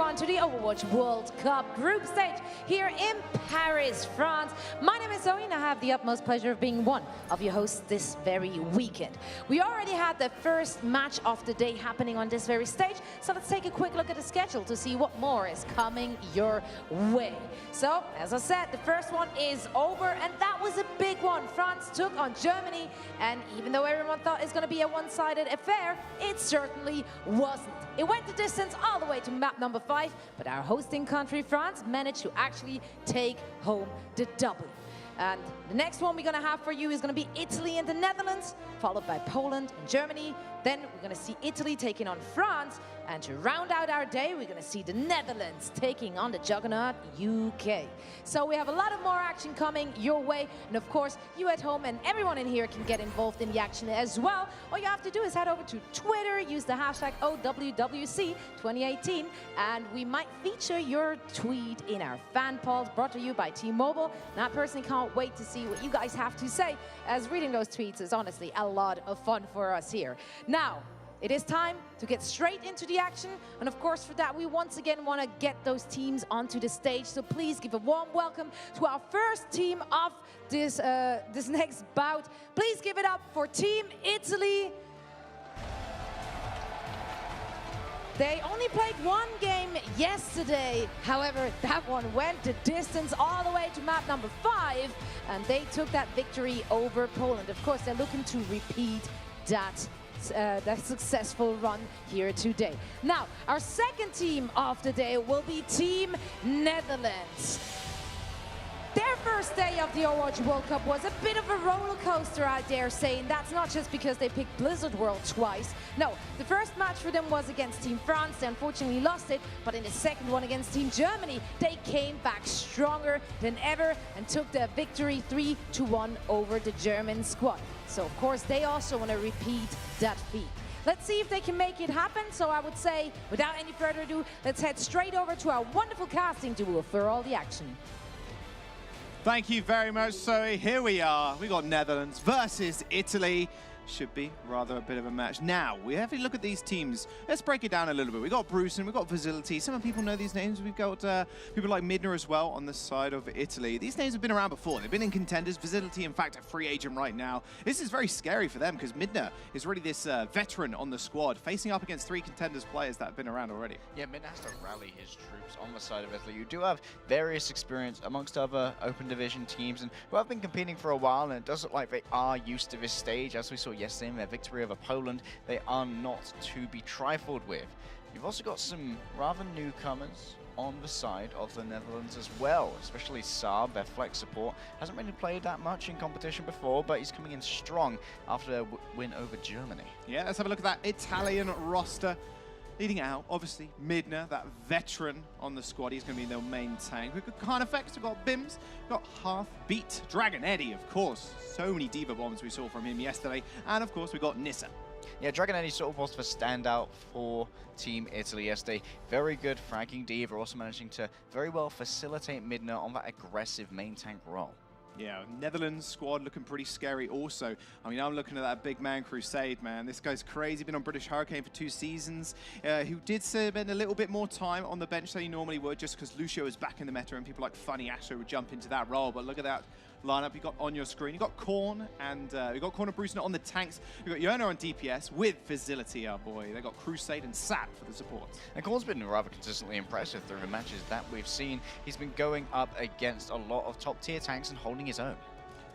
on to the Overwatch World Cup group stage here in Paris, France. My name is Zoe and I have the utmost pleasure of being one of your hosts this very weekend. We already had the first match of the day happening on this very stage, so let's take a quick look at the schedule to see what more is coming your way. So, as I said, the first one is over, and that was a big one. France took on Germany, and even though everyone thought it's going to be a one-sided affair, it certainly wasn't. It went the distance all the way to map number 5, but our hosting country, France, managed to actually take home the W. And the next one we're going to have for you is going to be Italy and the Netherlands, followed by Poland and Germany. Then we're going to see Italy taking on France. And to round out our day, we're going to see the Netherlands taking on the juggernaut UK. So we have a lot of more action coming your way. And of course, you at home and everyone in here can get involved in the action as well. All you have to do is head over to Twitter, use the hashtag OWWC2018, and we might feature your tweet in our fan polls brought to you by T-Mobile. And I personally can't wait to see what you guys have to say, as reading those tweets is honestly a lot of fun for us here. Now, it is time to get straight into the action, and of course for that we once again want to get those teams onto the stage, so please give a warm welcome to our first team of this next bout. Please give it up for Team Italy. They only played one game yesterday, however that one went the distance all the way to map number 5, and they took that victory over Poland. Of course they're looking to repeat that successful run here today. Now, our second team of the day will be Team Netherlands. Their first day of the Overwatch World Cup was a bit of a roller coaster, I dare say, and that's not just because they picked Blizzard World twice. No, the first match for them was against Team France. They unfortunately lost it, but in the second one against Team Germany, they came back stronger than ever and took the victory 3-1 over the German squad. So, of course, they also want to repeat that feat. Let's see if they can make it happen. So I would say, without any further ado, let's head straight over to our wonderful casting duo for all the action. Thank you very much, Zoe. Here we are. We got Netherlands versus Italy. Should be rather a bit of a match. Now, we have a look at these teams. Let's break it down a little bit. We've got Bruce and we've got Facility. Some people know these names. We've got people like Midna as well on the side of Italy. These names have been around before. They've been in contenders. Facility, in fact, a free agent right now. This is very scary for them because Midna is really this veteran on the squad, facing up against 3 contenders players that have been around already. Yeah, Midna has to rally his troops on the side of Italy. You do have various experience amongst other open division teams and who have been competing for a while, and it does look like they are used to this stage. As we saw yesterday in their victory over Poland, they are not to be trifled with. You've also got some rather newcomers on the side of the Netherlands as well, especially Saab, their flex support. Hasn't really played that much in competition before, but he's coming in strong after their win over Germany. Yeah, let's have a look at that Italian roster. Leading out, obviously, Midna, that veteran on the squad. He's going to be their main tank. We've got Carnifex, we've got Bims, we've got Half-Beat, Dragon Eddie, of course. So many Diva bombs we saw from him yesterday. And, of course, we've got Nissa. Yeah, Dragon Eddie sort of was the standout for Team Italy yesterday. Very good fragging Diva, also managing to very well facilitate Midna on that aggressive main tank role. Yeah, Netherlands squad looking pretty scary also. I mean, I'm looking at that big man Crusade, man. This guy's crazy, been on British Hurricane for 2 seasons. Who did spend a little bit more time on the bench than he normally would, just because Lucio is back in the meta and people like Funny Asher would jump into that role. But look at that lineup you got on your screen. You got Korn and you got Korn and Bruce on the tanks. You got Yona on DPS with Facility, our boy. They got Crusade and Sap for the support. And Korn's been rather consistently impressive through the matches that we've seen. He's been going up against a lot of top tier tanks and holding his own.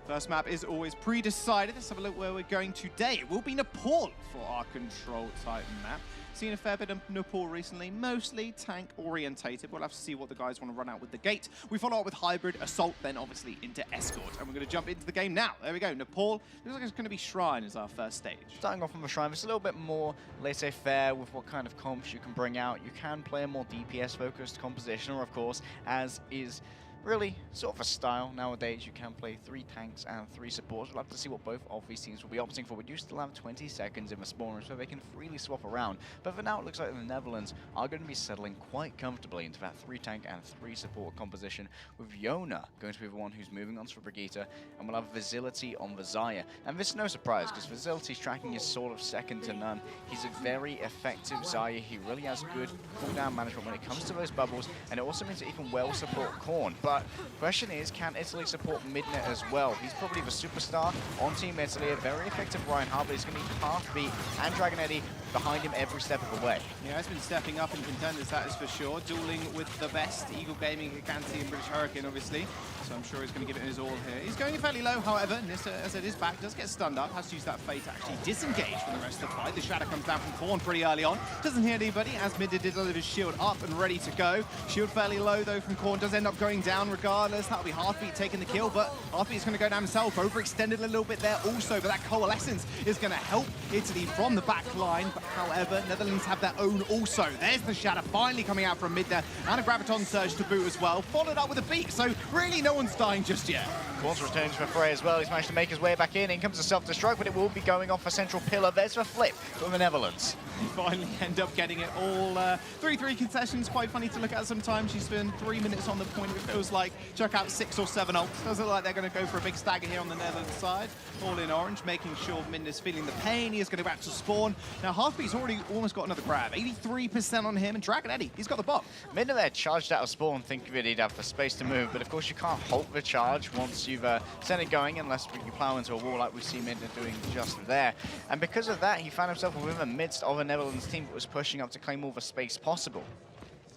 First map is always pre-decided. Let's have a look where we're going today. It will be Nepal for our control type map. Seen a fair bit of Nepal recently, mostly tank orientated. We'll have to see what the guys want to run out with the gate. We follow up with Hybrid, Assault, then obviously into Escort. And we're going to jump into the game now. There we go, Nepal. Looks like it's going to be Shrine as our first stage. Starting off on the Shrine, it's a little bit more laissez-faire with what kind of comps you can bring out. You can play a more DPS-focused composition, or of course, as is really sort of a style nowadays. You can play 3 tanks and 3 supports. We'll have to see what both of these teams will be opting for. We do still have 20 seconds in the spawn room, so they can freely swap around. But for now, it looks like the Netherlands are going to be settling quite comfortably into that 3 tank and 3 support composition, with Yona going to be the one who's moving on to Brigitte, and we'll have Vizility on the Xayah. And this is no surprise, because Vizility's tracking is sort of second to none. He's a very effective Xayah. He really has good cooldown management when it comes to those bubbles, and it also means that he can well support Korn. But question is, can Italy support Midnet as well? He's probably the superstar on Team Italy, a very effective Reinhardt, but he's going to need Halfbeat and Dragon Eddy behind him every step of the way. Yeah, he's been stepping up in contenders, that is for sure. Dueling with the best, Eagle Gaming, Giganti, and British Hurricane, obviously. So I'm sure he's going to give it his all here. He's going fairly low, however. Nissa, as it is back, does get stunned up. Has to use that Fate to actually disengage from the rest of the fight. The Shadow comes down from Korn pretty early on. Doesn't hit anybody, as Midna did deliver his shield up and ready to go. Shield fairly low, though, from Korn. Does end up going down regardless. That'll be Halfbeat taking the kill, but Halfbeat's going to go down himself. Overextended a little bit there also, but that Coalescence is going to help Italy from the back line. But however, Netherlands have their own also. There's the Shadow finally coming out from mid there, and a Graviton Surge to boot as well, followed up with a beat, so really no one's dying just yet. Korn's returning to the fray as well. He's managed to make his way back in. In comes the self-destruct, but it will be going off a central pillar. There's the flip from the Netherlands. You finally end up getting it all. 3-3 concessions, quite funny to look at sometimes. You spend 3 minutes on the point, it feels like. Chuck out 6 or 7 ults. Doesn't look like they're going to go for a big stagger here on the Netherlands side. All in orange, making sure Minda's feeling the pain. He is going to go back to spawn. Now, Halfbeat's already almost got another grab. 83% on him, and Dragon Eddy, he's got the bomb. Midna there charged out of spawn, thinking that he'd have the space to move, but of course you can't halt the charge once you've sent it going, unless you plow into a wall like we see Midna doing just there. And because of that, he found himself within the midst of a Netherlands team that was pushing up to claim all the space possible.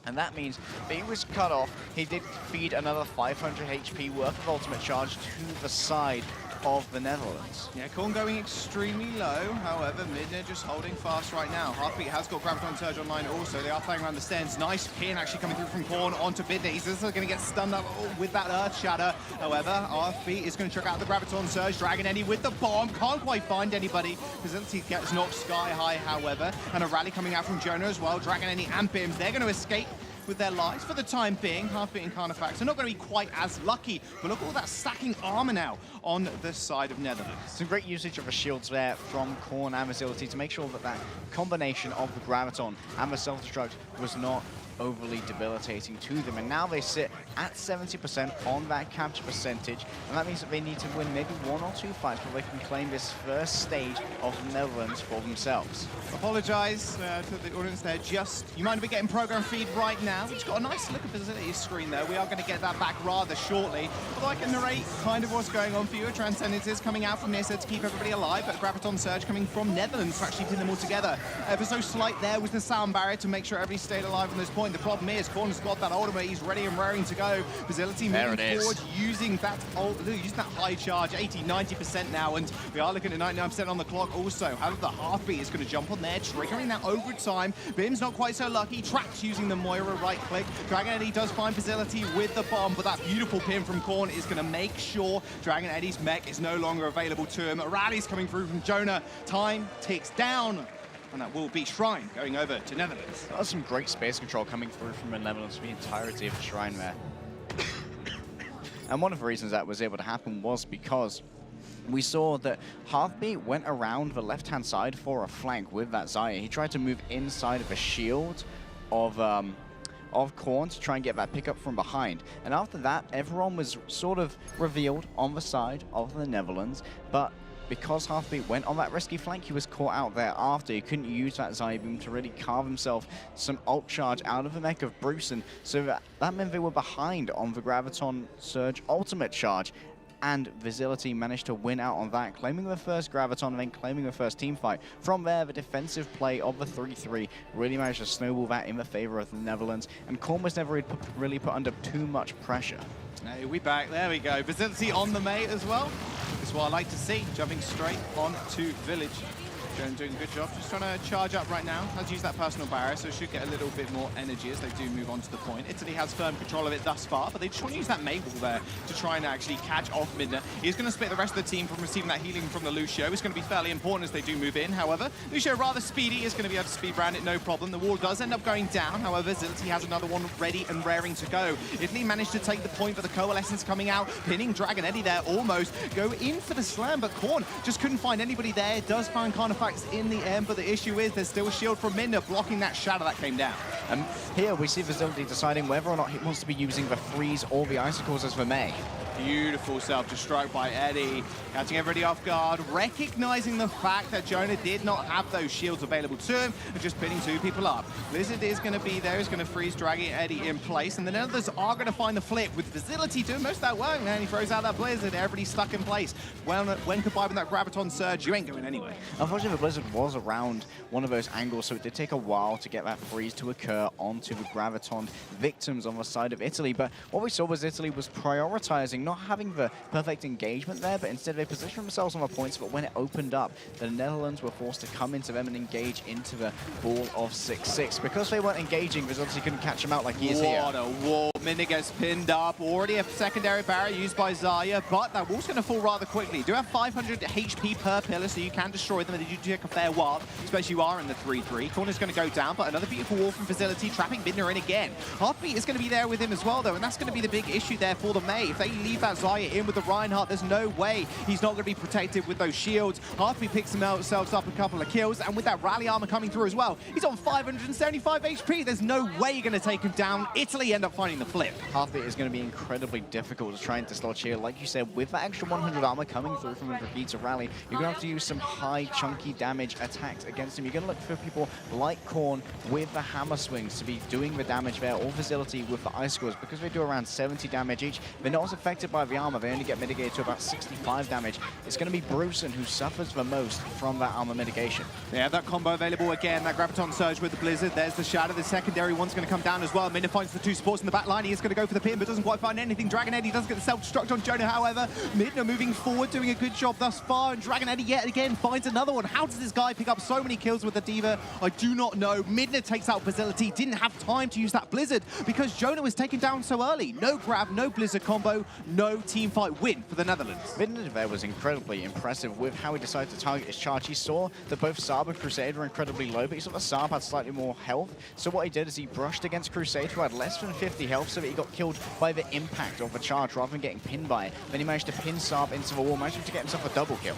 And that means that he was cut off. He did feed another 500 HP worth of ultimate charge to the side of the Netherlands. Yeah, Korn going extremely low. However, Midna just holding fast right now. Halfbeat has got Graviton Surge online also. They are playing around the stands. Nice pin actually coming through from Korn onto Midna. He's also going to get stunned up with that Earth Shatter. However, Halfbeat is going to check out the Graviton Surge. Dragon Eddy with the bomb. Can't quite find anybody. Facility gets knocked sky high, however. And a rally coming out from Jonah as well. Dragon Eddy and Bims, they're going to escape with their lives for the time being. Halfbeat and Carnifax are not going to be quite as lucky, but look at all that stacking armor now on the side of Netherlands. Some great usage of the shields there from Korn and Vizility to make sure that that combination of the Graviton and the self-destruct was not overly debilitating to them. And now they sit at 70% on that capture percentage, and that means that they need to win maybe 1 or 2 fights before they can claim this first stage of the Netherlands for themselves. Apologise to the audience there. You might be getting program feed right now. We've just got a nice look at the Vizility's screen there. We are going to get that back rather shortly. Although I can narrate kind of what's going on for you. Transcendence is coming out from Nissa to keep everybody alive, but Graviton Surge coming from Netherlands to actually pin them all together. Ever so slight there was the sound barrier to make sure everybody stayed alive on this point. The problem is, Korn's got that ultimate. He's ready and raring to go. Vizility moving forward, using that high charge, 80-90% now, and we are looking at 99% on the clock also. However, the Halfbeat is going to jump on there, triggering that overtime. Bim's not quite so lucky. Trax using the Moira right click. Dragon Eddy does find Vizility with the bomb, but that beautiful pin from Korn is going to make sure Dragon Eddy's mech is no longer available to him. A rally's coming through from Jonah. Time ticks down. And that will be Shrine going over to Netherlands. That was some great space control coming through from the Netherlands for the entirety of the Shrine there. And one of the reasons that was able to happen was because we saw that Halfbeat went around the left-hand side for a flank with that Xayah. He tried to move inside of a shield of Korn to try and get that pickup from behind. And after that, everyone was sort of revealed on the side of the Netherlands, but because Halfbeat went on that risky flank, he was caught out there after. He couldn't use that Xayah Boom to really carve himself some ult charge out of the mech of Bruce, and so that meant they were behind on the Graviton Surge ultimate charge. And Vizility managed to win out on that, claiming the first Graviton and then claiming the first team fight. From there, the defensive play of the 3-3 really managed to snowball that in the favor of the Netherlands, and Korn was never really put under too much pressure. Hey, we back. There we go. Vizility on the mate as well. That's what I like to see, jumping straight on to Village. Doing a good job, just trying to charge up right now. Has used that personal barrier, so should get a little bit more energy as they do move on to the point. Italy has firm control of it thus far, but they just want to use that Mabel there to try and actually catch off Midna. He's going to split the rest of the team from receiving that healing from the Lucio. It's going to be fairly important as they do move in. However, Lucio rather speedy, is going to be able to speed around it, no problem. The wall does end up going down. However, Zility has another one ready and raring to go. Italy managed to take the point, but the Coalescence coming out, pinning Dragon Eddie there almost. Go in for the slam, but Korn just couldn't find anybody there. Does find Carnifex in the end, but the issue is there's still a shield from Midna blocking that shadow that came down. And here we see Facility deciding whether or not he wants to be using the freeze or the icicles as the May. Beautiful self-destruct by Eddie, catching everybody off guard, recognizing the fact that Jonah did not have those shields available to him, and just pinning two people up. Blizzard is going to be there, he's going to freeze, dragging Eddie in place, and then others are going to find the flip, with Facility doing most of that work, man. He throws out that Blizzard, everybody's stuck in place. Well, when combined with that Graviton Surge, you ain't going anywhere. Unfortunately, the Blizzard was around one of those angles, so it did take a while to get that freeze to occur onto the Graviton victims on the side of Italy, but what we saw was Italy was prioritizing not having the perfect engagement there, but instead they positioned themselves on the points, but when it opened up, the Netherlands were forced to come into them and engage into the ball of 6-6. Because they weren't engaging, Vizility couldn't catch them out like he is here. What a wall. Midna gets pinned up. Already a secondary barrier used by Zaya, but that wall's going to fall rather quickly. You do have 500 HP per pillar, so you can destroy them, and they do take a fair while, especially you are in the 3-3. Corner's going to go down, but another beautiful wall from Facility, trapping Midna in again. Heartbeat is going to be there with him as well, though, and that's going to be the big issue there for the May. If they leave that Zaya in with the Reinhardt, there's no way he's not going to be protected with those shields. Heartbeat picks themselves up a couple of kills, and with that rally armor coming through as well, he's on 575 HP. There's no way you're going to take him down. Italy end up finding the flip. Heartbeat is going to be incredibly difficult to try and dislodge here. Like you said, with that extra 100 armor coming through from the Brigitte rally, you're going to have to use some high, chunky damage attacks against him. You're going to look for people like Korn with the hammer swings to be doing the damage there, or Facility with the icicles, because they do around 70 damage each. They're not as affected by the armor. They only get mitigated to about 65 damage. It's going to be Brucen who suffers the most from that armor mitigation. They have that combo available again, that Graviton Surge with the Blizzard. There's the Shadow. The secondary one's going to come down as well. Midna finds the two supports in the back line. He is going to go for the pin, but doesn't quite find anything. Dragon Eddie does get the self-destruct on Jonah, however. Midna moving forward, doing a good job thus far, and Dragon Eddie yet again finds another one. How does this guy pick up so many kills with the Diva? I do not know. Midna takes out Facility. Didn't have time to use that Blizzard because Jonah was taken down so early. No grab, no Blizzard combo, no team fight win for the Netherlands. Midna there was incredibly impressive with how he decided to target his charge. He saw that both Saab and Crusade were incredibly low, but he saw that Saab had slightly more health. So what he did is he brushed against Crusade, who had less than 50 health, so that he got killed by the impact of the charge rather than getting pinned by it. Then he managed to pin Saab into the wall, managed to get himself a double kill.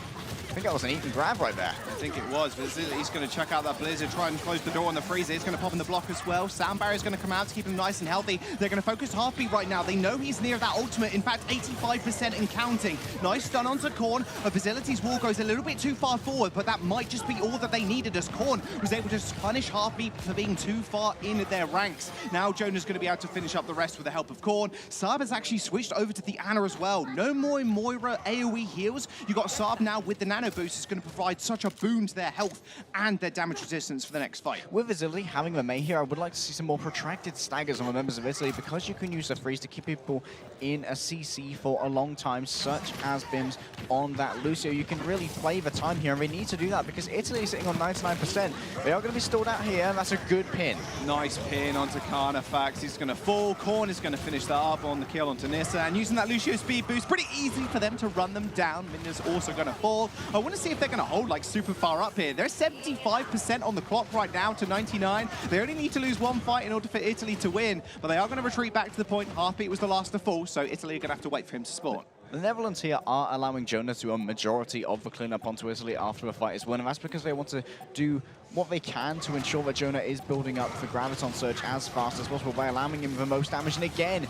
I think that was an even grab right there. I think it was, but he's going to check out that Blizzard, try and close the door on the freezer. He's going to pop in the block as well. Sound Barrier's going to come out to keep him nice and healthy. They're going to focus Heartbeat right now. They know he's near that ultimate. In fact, 85% and counting. Nice stun onto Korn. Facility's wall goes a little bit too far forward, but that might just be all that they needed as Korn was able to punish Heartbeat for being too far in their ranks. Now Jonah's going to be able to finish up the rest with the help of Korn. Saab has actually switched over to the Ana as well. No more Moira AoE heals. You got Saab now with the nano boost. It's going to provide such a boon to their health and their damage resistance for the next fight. With Italy having the May here, I would like to see some more protracted staggers on the members of Italy, because you can use the freeze to keep people in a CC for a long time, such as Bims on that Lucio. You can really play the time here, and they need to do that because Italy is sitting on 99%. They are going to be stalled out here, and that's a good pin. Nice pin onto Carnifex. He's going to fall. Korn is going to finish that up on the kill onto Nissa, and using that Lucio speed boost, pretty easy for them to run them down. Midna's also going to fall. I want to see if they're going to hold like super far up here. They're 75% on the clock right now to 99. They only need to lose one fight in order for Italy to win, but they are going to retreat back to the point. Heartbeat was the last to fall, so Italy are going to have to wait for him to spawn. The Netherlands here are allowing Jonah to a majority of the cleanup onto Italy after the fight is won, and that's because they want to do what they can to ensure that Jonah is building up the Graviton Surge as fast as possible by allowing him the most damage. And again,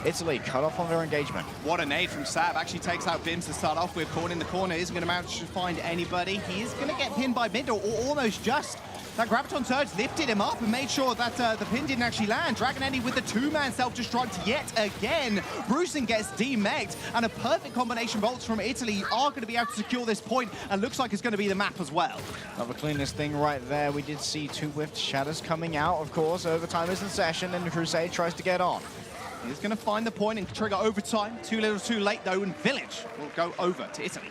Italy cut off on their engagement. What a nade from Saab. Actually takes out Bims to start off with. Korn in the corner isn't going to manage to find anybody. He is going to get pinned by mid, or almost just. That Graviton Surge lifted him up and made sure that the pin didn't actually land. Dragon Eddie with the two-man self-destruct yet again. Brucen gets demegged, and a perfect combination of ults from Italy are going to be able to secure this point, and looks like it's going to be the map as well. Another cleanest thing right there. We did see two Whiffed Shadows coming out, of course. Overtime is in session, and Crusade tries to get on. He's going to find the point and trigger overtime. Too little too late, though, and Village will go over to Italy.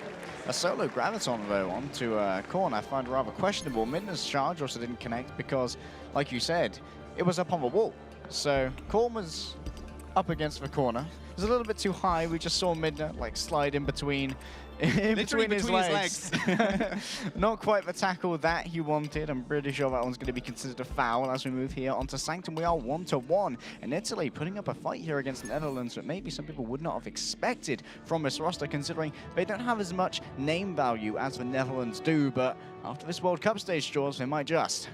A solo Graviton, though, onto Korn I find rather questionable. Midna's charge also didn't connect because, like you said, it was up on the wall. So Korn was up against the corner. It was a little bit too high. We just saw Midna like slide in between his legs. Not quite the tackle that he wanted. I'm pretty sure that one's going to be considered a foul as we move here onto Sanctum. We are 1-1. And Italy putting up a fight here against the Netherlands that maybe some people would not have expected from this roster, considering they don't have as much name value as the Netherlands do. But after this World Cup stage, Jaws, they might just.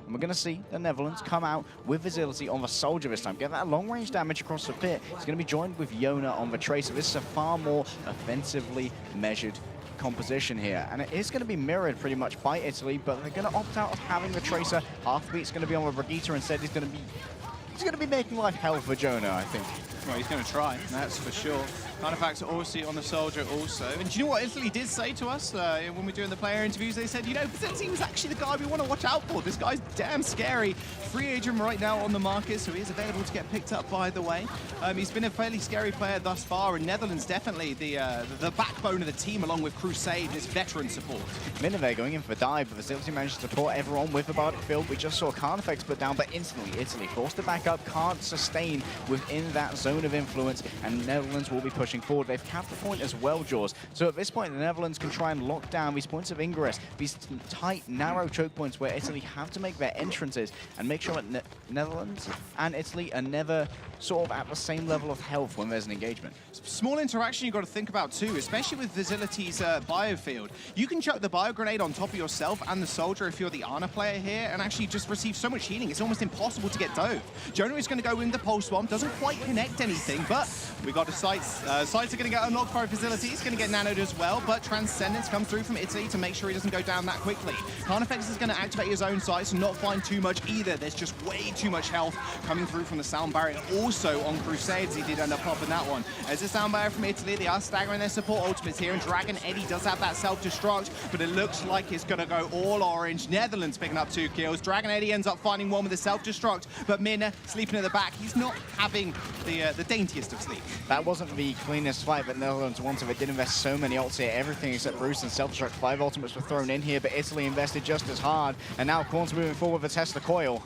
And we're going to see the Netherlands come out with Visibility on the Soldier this time. Get that long-range damage across the pit. He's going to be joined with Yona on the Tracer. This is a far more offensively measured composition here. And it is going to be mirrored pretty much by Italy, but they're going to opt out of having the Tracer. Halfbeat's going to be on the Brigitte instead. He's going to be making life hell for Jonah, I think. Well, he's going to try, that's for sure. Artifacts are obviously on the Soldier also. And do you know what Italy did say to us when we were doing the player interviews? They said, you know, Visibility was actually the guy we want to watch out for. This guy's damn scary. Free agent right now on the market, so he is available to get picked up, by the way. He's been a fairly scary player thus far, and Netherlands definitely the backbone of the team, along with Crusade, this veteran support. Minove going in for the dive, but Visibility managed to support everyone with the Bardic Field. We just saw Carnifex put down, but instantly Italy forced to back up, can't sustain within that zone of influence, and Netherlands will be pushing forward. They've capped the point as well, Jaws. So at this point, the Netherlands can try and lock down these points of ingress, these tight, narrow choke points where Italy have to make their entrances and make sure that Netherlands and Italy are never sort of at the same level of health when there's an engagement. Small interaction you've got to think about too, especially with Visibility's biofield. You can chuck the bio grenade on top of yourself and the Soldier if you're the Ana player here and actually just receive so much healing. It's almost impossible to get dove. Jonah is going to go in the Pulse Bomb, doesn't quite connect anything, but we got the sights. Sights are going to get unlocked for Visibility. He's going to get nanoed as well, but Transcendence comes through from Italy to make sure he doesn't go down that quickly. Carnifex is going to activate his own sights and not find too much either. There's just way too much health coming through from the sound barrier. Also on Crusades, he did end up popping that one. As a sound barrier from Italy, they are staggering their support ultimates here, and Dragon Eddie does have that self-destruct, but it looks like it's going to go all orange. Netherlands picking up 2 kills. Dragon Eddie ends up finding one with a self-destruct, but Mina sleeping at the back. He's not having the daintiest of sleep. That wasn't the cleanest fight that Netherlands wanted. They did invest so many ults here, everything except Bruce and self-destruct. 5 ultimates were thrown in here, but Italy invested just as hard, and now Korn's moving forward with a Tesla coil.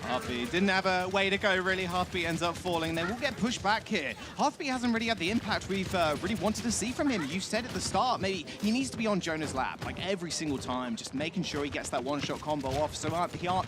Heartbeat didn't have a way to go, really. Heartbeat ends up falling. They will get pushed back here. Heartbeat hasn't really had the impact we've really wanted to see from him. You said at the start, maybe he needs to be on Jonah's lap, like every single time, just making sure he gets that one-shot combo off so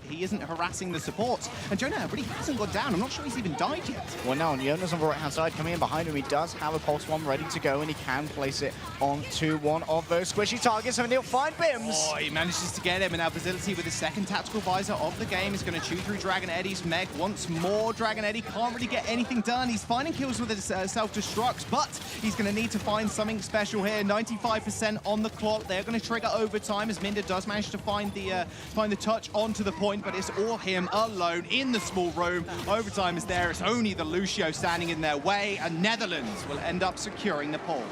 he isn't harassing the supports. And Jonah really hasn't gone down. I'm not sure he's even died yet. Well, now Jonas on the right-hand side coming in behind him. He does have a Pulse Bomb ready to go, and he can place it onto one of those squishy targets, and he'll find Bims. Oh, he manages to get him, and now Visibility with his second tactical visor of the game is going to chew through Dragon Eddie's Meg once more. Dragon Eddie can't really get anything done. He's finding kills with his self-destructs, but he's going to need to find something special here. 95% on the clock. They're going to trigger overtime as Minda does manage to find the touch onto the point, but it's all him alone in the small room. Overtime is there. It's only the Lucio standing in their way, and Netherlands will end up securing Nepal.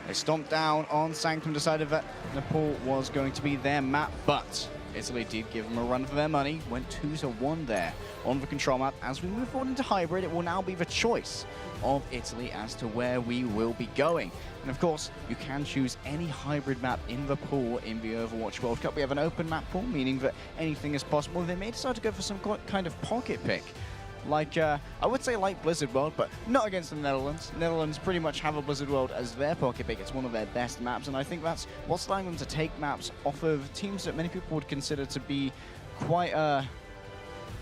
They stomped down on Sanctum, decided that Nepal was going to be their map, but Italy did give them a run for their money, went 2-1 there on the control map. As we move forward into hybrid, it will now be the choice of Italy as to where we will be going. And of course, you can choose any hybrid map in the pool in the Overwatch World Cup. We have an open map pool, meaning that anything is possible. They may decide to go for some kind of pocket pick. Like, I would say like Blizzard World, but not against the Netherlands. Netherlands pretty much have a Blizzard World as their pocket pick. It's one of their best maps, and I think that's what's allowing them to take maps off of teams that many people would consider to be quite,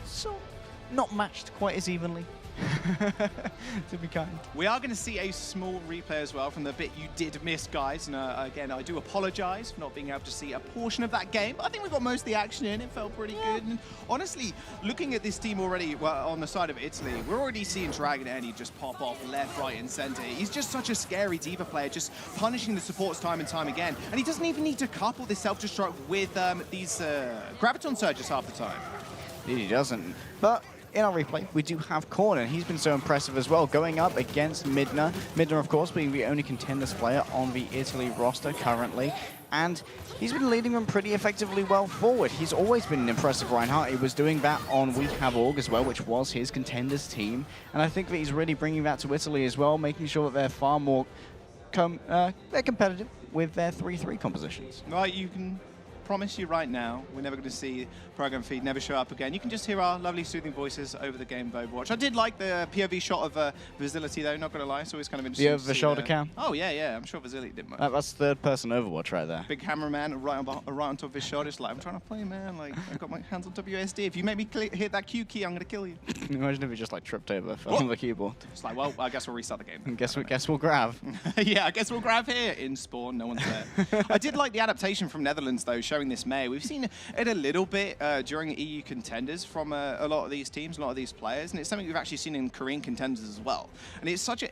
so not matched quite as evenly. To be kind. We are going to see a small replay as well from the bit you did miss, guys. And again, I do apologize for not being able to see a portion of that game. But I think we got most of the action in. It felt pretty good. And honestly, looking at this team already, well, on the side of Italy, we're already seeing Dragon Eddie just pop off left, right, and center. He's just such a scary D.Va player, just punishing the supports time and time again. And he doesn't even need to couple this self-destruct with these Graviton surges half the time. He doesn't. But in our replay, we do have Korn, and he's been so impressive as well, going up against Midna. Midna, of course, being the only contenders player on the Italy roster currently, and he's been leading them pretty effectively well forward. He's always been an impressive Reinhardt. He was doing that on We Have Org as well, which was his contenders team, and I think that he's really bringing that to Italy as well, making sure that they're far more they're competitive with their 3-3 compositions. Right, you can promise you right now, we're never going to see program feed never show up again. You can just hear our lovely soothing voices over the game of Overwatch. I did like the POV shot of Facility though, not going to lie. It's always kind of interesting. The over the shoulder cam? Oh yeah, I'm sure Facility did much. That's third-person Overwatch right there. Big cameraman right on top of his shoulder. It's like, I'm trying to play, man. Like, I've got my hands on WSD. If you make me hit that Q key, I'm going to kill you. Imagine if he just like tripped over, fell on the keyboard. It's like, well, I guess we'll restart the game. Guess we'll grab. Yeah, I guess we'll grab here in Spawn. No one's there. I did like the adaptation from Netherlands though, showing this May. We've seen it a little bit during EU contenders from a lot of these teams, a lot of these players, and it's something we've actually seen in Korean contenders as well. And it's such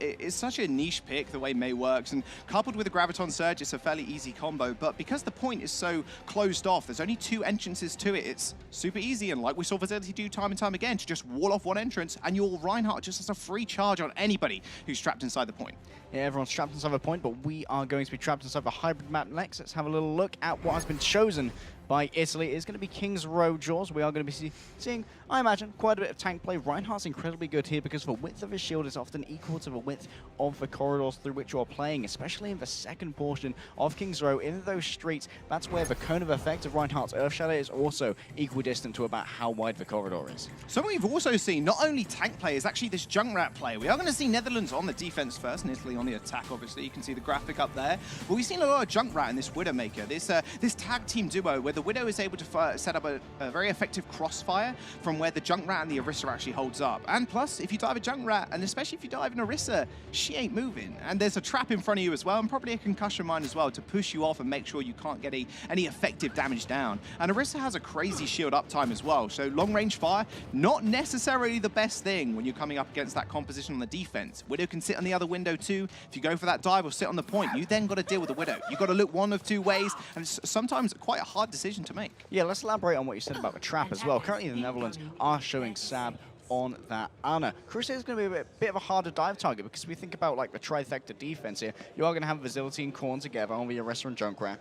a niche pick the way May works, and coupled with the Graviton Surge, it's a fairly easy combo. But because the point is so closed off, there's only 2 entrances to it. It's super easy, and like we saw Facility do time and time again, to just wall off one entrance, and your Reinhardt just has a free charge on anybody who's trapped inside the point. Yeah, everyone's trapped inside a point, but we are going to be trapped inside a hybrid map next. Let's have a little look at what has been chosen by Italy. It's going to be King's Row Jaws. We are going to be seeing, I imagine, quite a bit of tank play. Reinhardt's incredibly good here because the width of his shield is often equal to the width of the corridors through which you're playing, especially in the second portion of King's Row. In those streets, that's where the cone of effect of Reinhardt's Earth Shadow is also equidistant to about how wide the corridor is. Something we've also seen, not only tank play, is actually this Junkrat play. We are going to see Netherlands on the defense first, and Italy on the attack, obviously. You can see the graphic up there. But we've seen a lot of Junkrat in this Widowmaker. This tag team duo where the Widow is able to set up a very effective crossfire from where the Junkrat and the Orisa actually holds up. And plus, if you dive a Junkrat, and especially if you dive an Orisa, she ain't moving. And there's a trap in front of you as well, and probably a concussion mine as well to push you off and make sure you can't get any effective damage down. And Orisa has a crazy shield uptime as well, so long-range fire, not necessarily the best thing when you're coming up against that composition on the defense. Widow can sit on the other window too. If you go for that dive or sit on the point, you then got to deal with the Widow. You've got to look one of 2 ways, and it's sometimes quite a hard decision to make. Yeah, let's elaborate on what you said about the trap as well. Currently, the Netherlands are showing Sab on that Ana. Crusade is going to be a bit of a harder dive target because we think about like the trifecta defense here. You are going to have Facility and Korn together on the Orisa and Junkrat.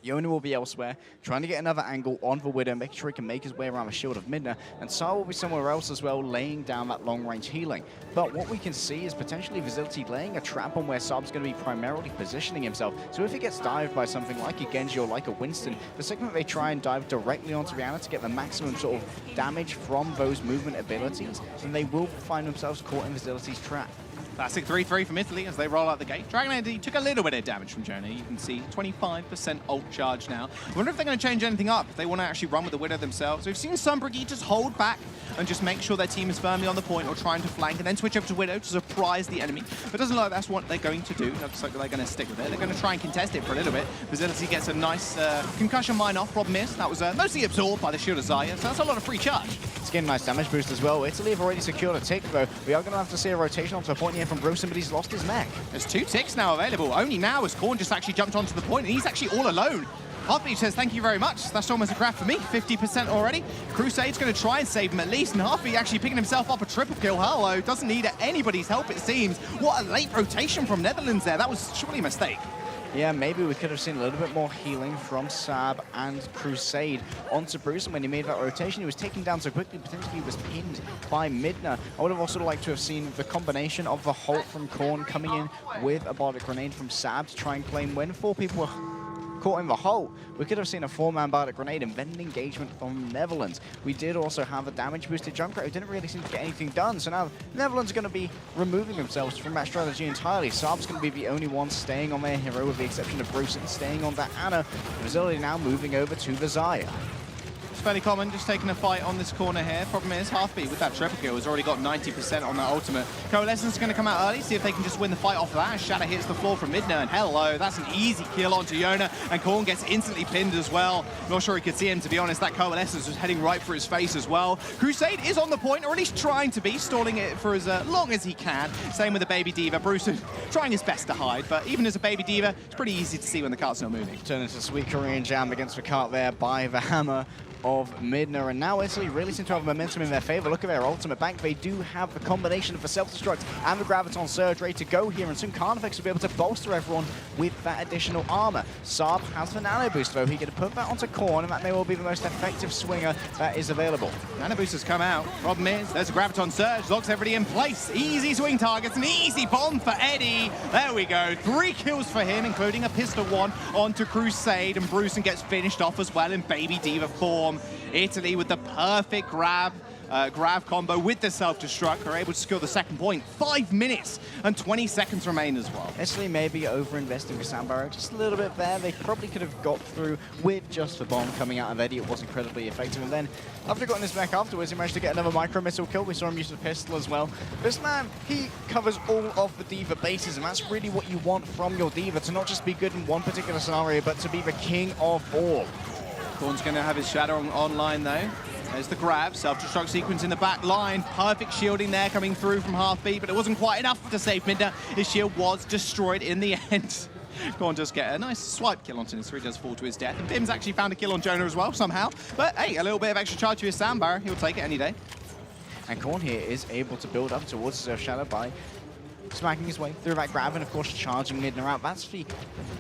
Yona will be elsewhere, trying to get another angle on the Widow, making sure he can make his way around the shield of Midna, and Sar will be somewhere else as well, laying down that long-range healing. But what we can see is potentially Facility laying a trap on where Saab's going to be primarily positioning himself. So if he gets dived by something like a Genji or like a Winston, the second that they try and dive directly onto Rihanna to get the maximum sort of damage from those movement abilities, then they will find themselves caught in Facility's trap. Classic 3-3 from Italy as they roll out the gate. Dragon AD took a little bit of damage from Jonah. You can see 25% ult charge now. I wonder if they're going to change anything up. If they want to actually run with the Widow themselves. We've seen some Brigitte hold back and just make sure their team is firmly on the point or trying to flank and then switch over to Widow to surprise the enemy. But it doesn't look like that's what they're going to do. It looks like they're going to stick with it. They're going to try and contest it for a little bit. Facility gets a nice concussion mine off. Problem is, that was mostly absorbed by the shield of Zaya, so that's a lot of free charge. It's getting a nice damage boost as well. Italy have already secured a tick, though. We are going to have to see a rotation onto the point here from Bruce, but he's lost his mech. There's 2 ticks now available. Only now as Korn just actually jumped onto the point, and he's actually all alone. Heartbeat says, thank you very much. That's almost a grab for me. 50% already. Crusade's going to try and save him at least, and Heartbeat actually picking himself up a triple kill. Hello, doesn't need anybody's help, it seems. What a late rotation from Netherlands there. That was surely a mistake. Yeah, maybe we could have seen a little bit more healing from Sab and Crusade onto Bruce, and when he made that rotation, he was taken down so quickly, potentially he was pinned by Midna. I would have also liked to have seen the combination of the Halt from Korn coming in with a Bardic Grenade from Sab to try and claim win. 4 people were caught in the hole. We could have seen a 4-man Bardic Grenade and then an engagement from Netherlands. We did also have a damage boosted Junkrat who didn't really seem to get anything done, so now Netherlands are going to be removing themselves from that strategy entirely. Saab's going to be the only one staying on their hero with the exception of Bruce and staying on that Ana. Facility now moving over to the Zaya. Fairly common, just taking a fight on this corner here. Problem is, Heartbeat with that triple kill has already got 90% on that ultimate. Coalescence is going to come out early, see if they can just win the fight off of that. Shatter hits the floor from Midna, and hello, that's an easy kill onto Yona, and Korn gets instantly pinned as well. Not sure he could see him, to be honest. That Coalescence was heading right for his face as well. Crusade is on the point, or at least trying to be, stalling it for as long as he can. Same with the Baby Diva. Bruce trying his best to hide, but even as a Baby Diva, it's pretty easy to see when the cart's not moving. Turn into a sweet Korean jam against the cart there by the hammer of Midna, and now Italy really seem to have momentum in their favor. Look at their ultimate bank. They do have the combination of the self-destruct and the Graviton Surge ready to go here, and soon Carnifex will be able to bolster everyone with that additional armor. Saab has the nano boost though. He can put that onto Korn, and that may well be the most effective swinger that is available. Nano boost has come out. Problem is, there's a Graviton Surge, locks everybody in place. Easy swing targets, an easy bomb for Eddie. There we go, 3 kills for him, including a pistol one onto Crusade, and Bruceson gets finished off as well in Baby Diva form. Italy with the perfect grab combo with the self-destruct are able to score the second point. 5 minutes and 20 seconds remain as well. Italy may be over-investing with Sandbarrow just a little bit there. They probably could have got through with just the bomb coming out of Eddie. It was incredibly effective. And then after getting his back afterwards, he managed to get another micro-missile kill. We saw him use the pistol as well. This man, he covers all of the Diva bases, and that's really what you want from your Diva, to not just be good in one particular scenario, but to be the king of all. Korn's going to have his shadow online though. There's the grab, self-destruct sequence in the back line. Perfect shielding there coming through from Half-B, but it wasn't quite enough to save Midna. His shield was destroyed in the end. Korn does get a nice swipe kill onto Nisri, does fall to his death. And Bim's actually found a kill on Jonah as well, somehow. But hey, a little bit of extra charge to his Sandbar. He'll take it any day. And Korn here is able to build up towards his Shadow by smacking his way through that grab and, of course, charging Midna out. That's the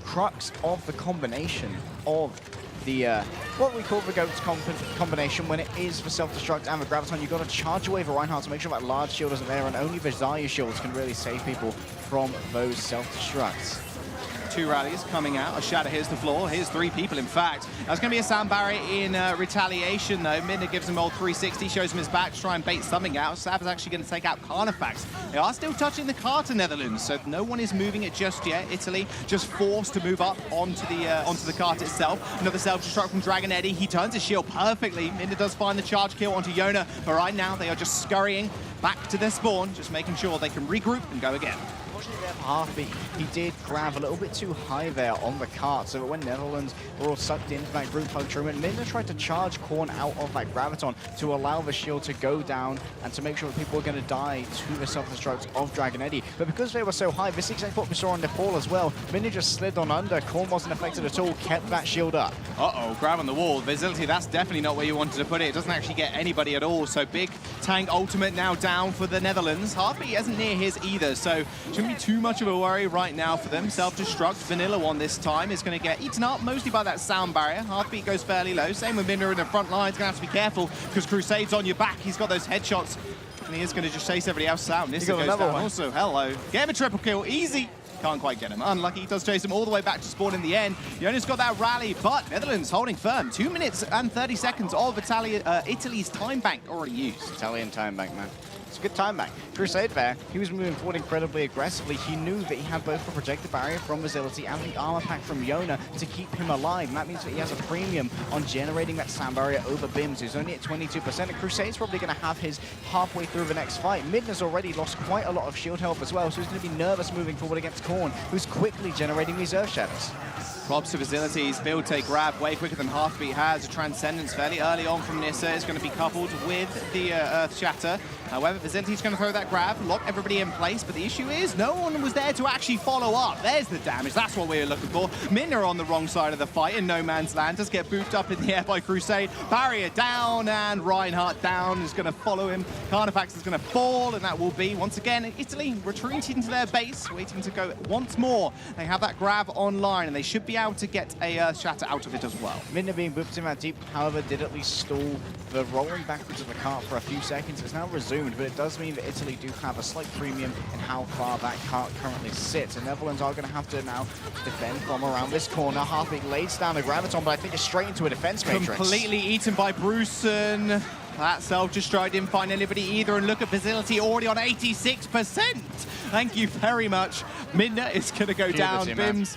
crux of the combination of the what we call the GOAT's combination when it is the self-destruct and the Graviton. You've got to charge away the Reinhardt to make sure that large shield isn't there, and only the Zarya shields can really save people from those self-destructs. 2 rallies coming out. A shatter hits the floor. Here's 3 people, in fact. That's going to be a Sam Barry in retaliation, though. Midna gives him old 360, shows him his back to try and bait something out. Sav is actually going to take out Carnifex. They are still touching the Carter Netherlands, so no one is moving it just yet. Italy just forced to move up onto the cart itself. Another self-destruct from Dragon Eddie. He turns his shield perfectly. Midna does find the charge kill onto Yona, but right now they are just scurrying back to their spawn, just making sure they can regroup and go again. Unfortunately, there Half-B, he did grab a little bit too high there on the cart, so that when Netherlands were all sucked into that group hug tournament, Midna tried to charge Korn out of that Graviton to allow the shield to go down and to make sure that people were going to die to the self-destruct of Dragon Eddie. But because they were so high, this is exactly what we saw on Nepal as well. Midna just slid on under, Korn wasn't affected at all, kept that shield up. Uh-oh, grab on the wall. Visibility, that's definitely not where you wanted to put it. It doesn't actually get anybody at all, so big tank ultimate now down for the Netherlands. Half-B isn't near his either, so shouldn't be too much of a worry right now for them. Self-destruct, vanilla one this time, is going to get eaten up mostly by that sound barrier. Half-B goes fairly low. Same with Midna in the front line. He's going to have to be careful because Crusade's on your back. He's got those headshots, and he is going to just chase everybody else out. Nissa goes down also. Hello. Get him a triple kill. Easy. Can't quite get him. Unlucky. He does chase him all the way back to spawn in the end. Yona's got that rally, but Netherlands holding firm. 2 minutes and 30 seconds of Italy's time bank already used. Italian time bank, man. It's a good time back. Crusade there, he was moving forward incredibly aggressively. He knew that he had both the projector barrier from Visibility and the armor pack from Yona to keep him alive. And that means that he has a premium on generating that sound barrier over Bims, who's only at 22%. And Crusade's probably going to have his halfway through the next fight. Midna's already lost quite a lot of shield health as well, so he's going to be nervous moving forward against Korn, who's quickly generating these Earth Shadows. Props to Facilities, build, take, grab, way quicker than Half-B has. A Transcendence fairly early on from Nissa is going to be coupled with the Earth Shatter. However, Facility's going to throw that grab, lock everybody in place, but the issue is no one was there to actually follow up. There's the damage, that's what we were looking for. Midna on the wrong side of the fight in no man's land, does get booped up in the air by Crusade. Barrier down, and Reinhardt down is going to follow him. Carnifex is going to fall, and that will be, once again, Italy retreating to their base, waiting to go once more. They have that grab online, and they should be able to get a shatter out of it as well. Midna being booped in that deep, however, did at least stall the rolling backwards of the cart for a few seconds. It's now resumed, but it does mean that Italy do have a slight premium in how far that cart currently sits. And Netherlands are going to have to now defend from around this corner. Half-B lays down the Graviton, but I think it's straight into a defense matrix. Completely eaten by Bruceson. That self-destruct didn't find anybody either, and look at Facility already on 86%. Thank you very much. Midna is going to go down. Bims,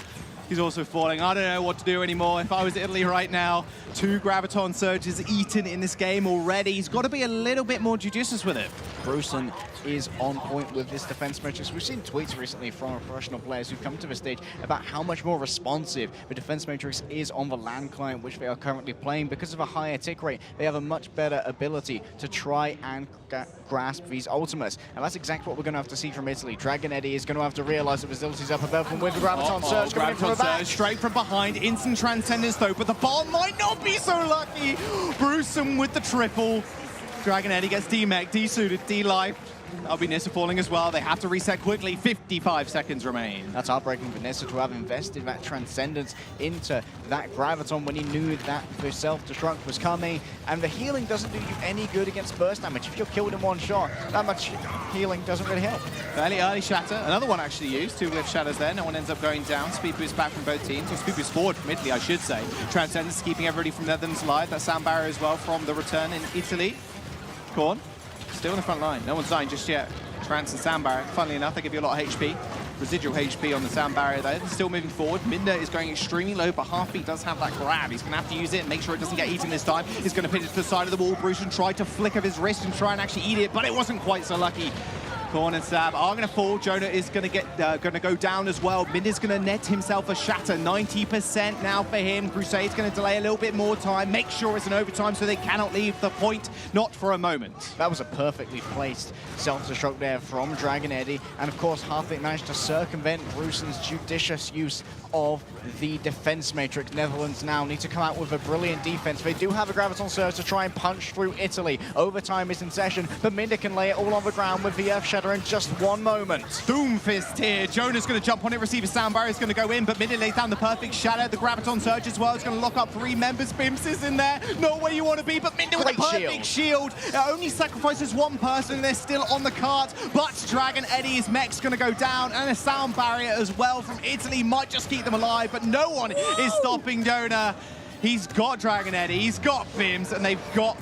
he's also falling. I don't know what to do anymore. If I was Italy right now, 2 Graviton Surges eaten in this game already. He's got to be a little bit more judicious with it. Bruceson is on point with this defense matrix. We've seen tweets recently from professional players who've come to the stage about how much more responsive the defense matrix is on the LAN client, which they are currently playing. Because of a higher tick rate, they have a much better ability to try and grasp these ultimates. And that's exactly what we're going to have to see from Italy. Dragon Eddie is going to have to realize that Facility's up above them with the Graviton Surge coming in from the back. Straight from behind, instant transcendence though, but the bomb might not be so lucky. Bruceum with the triple. Dragon Eddie gets D-Mech, D-suited, D-life. That'll be Nissa falling as well. They have to reset quickly. 55 seconds remain. That's heartbreaking for Nissa to have invested that Transcendence into that Graviton when he knew that the self-destruct was coming. And the healing doesn't do you any good against burst damage. If you're killed in one shot, that much healing doesn't really help. Fairly early shatter. Another one actually used. 2 lift shatters there. No one ends up going down. Speed boost back from both teams. Or speed boost forward from Italy, I should say. Transcendence keeping everybody from Netherlands alive. That sound barrier as well from the return in Italy. Korn. Still in the front line. No one's dying just yet. Trance and Sound Barrier. Funnily enough, they give you a lot of HP. Residual HP on the Sound Barrier there. They're still moving forward. Minder is going extremely low, but Heartbeat does have that grab. He's going to have to use it and make sure it doesn't get eaten this time. He's going to pin it to the side of the wall. Brucean tried to flicker his wrist and try and actually eat it, but it wasn't quite so lucky. Korn and Sab are going to fall. Jonah is going to go down as well. Minder's going to net himself a shatter. 90% now for him. Crusade's going to delay a little bit more time. Make sure it's an overtime so they cannot leave the point. Not for a moment. That was a perfectly placed self-destruct there from Dragon Eddie. And of course, Heartbeat managed to circumvent Bruce's judicious use of the defense matrix. Netherlands now need to come out with a brilliant defense. They do have a Graviton Surge to try and punch through Italy. Overtime is in session, but Minder can lay it all on the ground with the Earth Shatter in just 1 moment. Doomfist here. Jonah's going to jump on it, receive a Sound Barrier, is going to go in, but Minder lays down the perfect shatter. The Graviton Surge as well is going to lock up 3 members. Bims is in there. Not where you want to be, but Minder with a perfect shield. It only sacrifices 1 person, and they're still on the cart, but Dragon Eddie's mech's going to go down, and a Sound Barrier as well from Italy might just keep them alive, but no one is stopping Jonah. He's got Dragon Eddie, he's got Bims, and they've got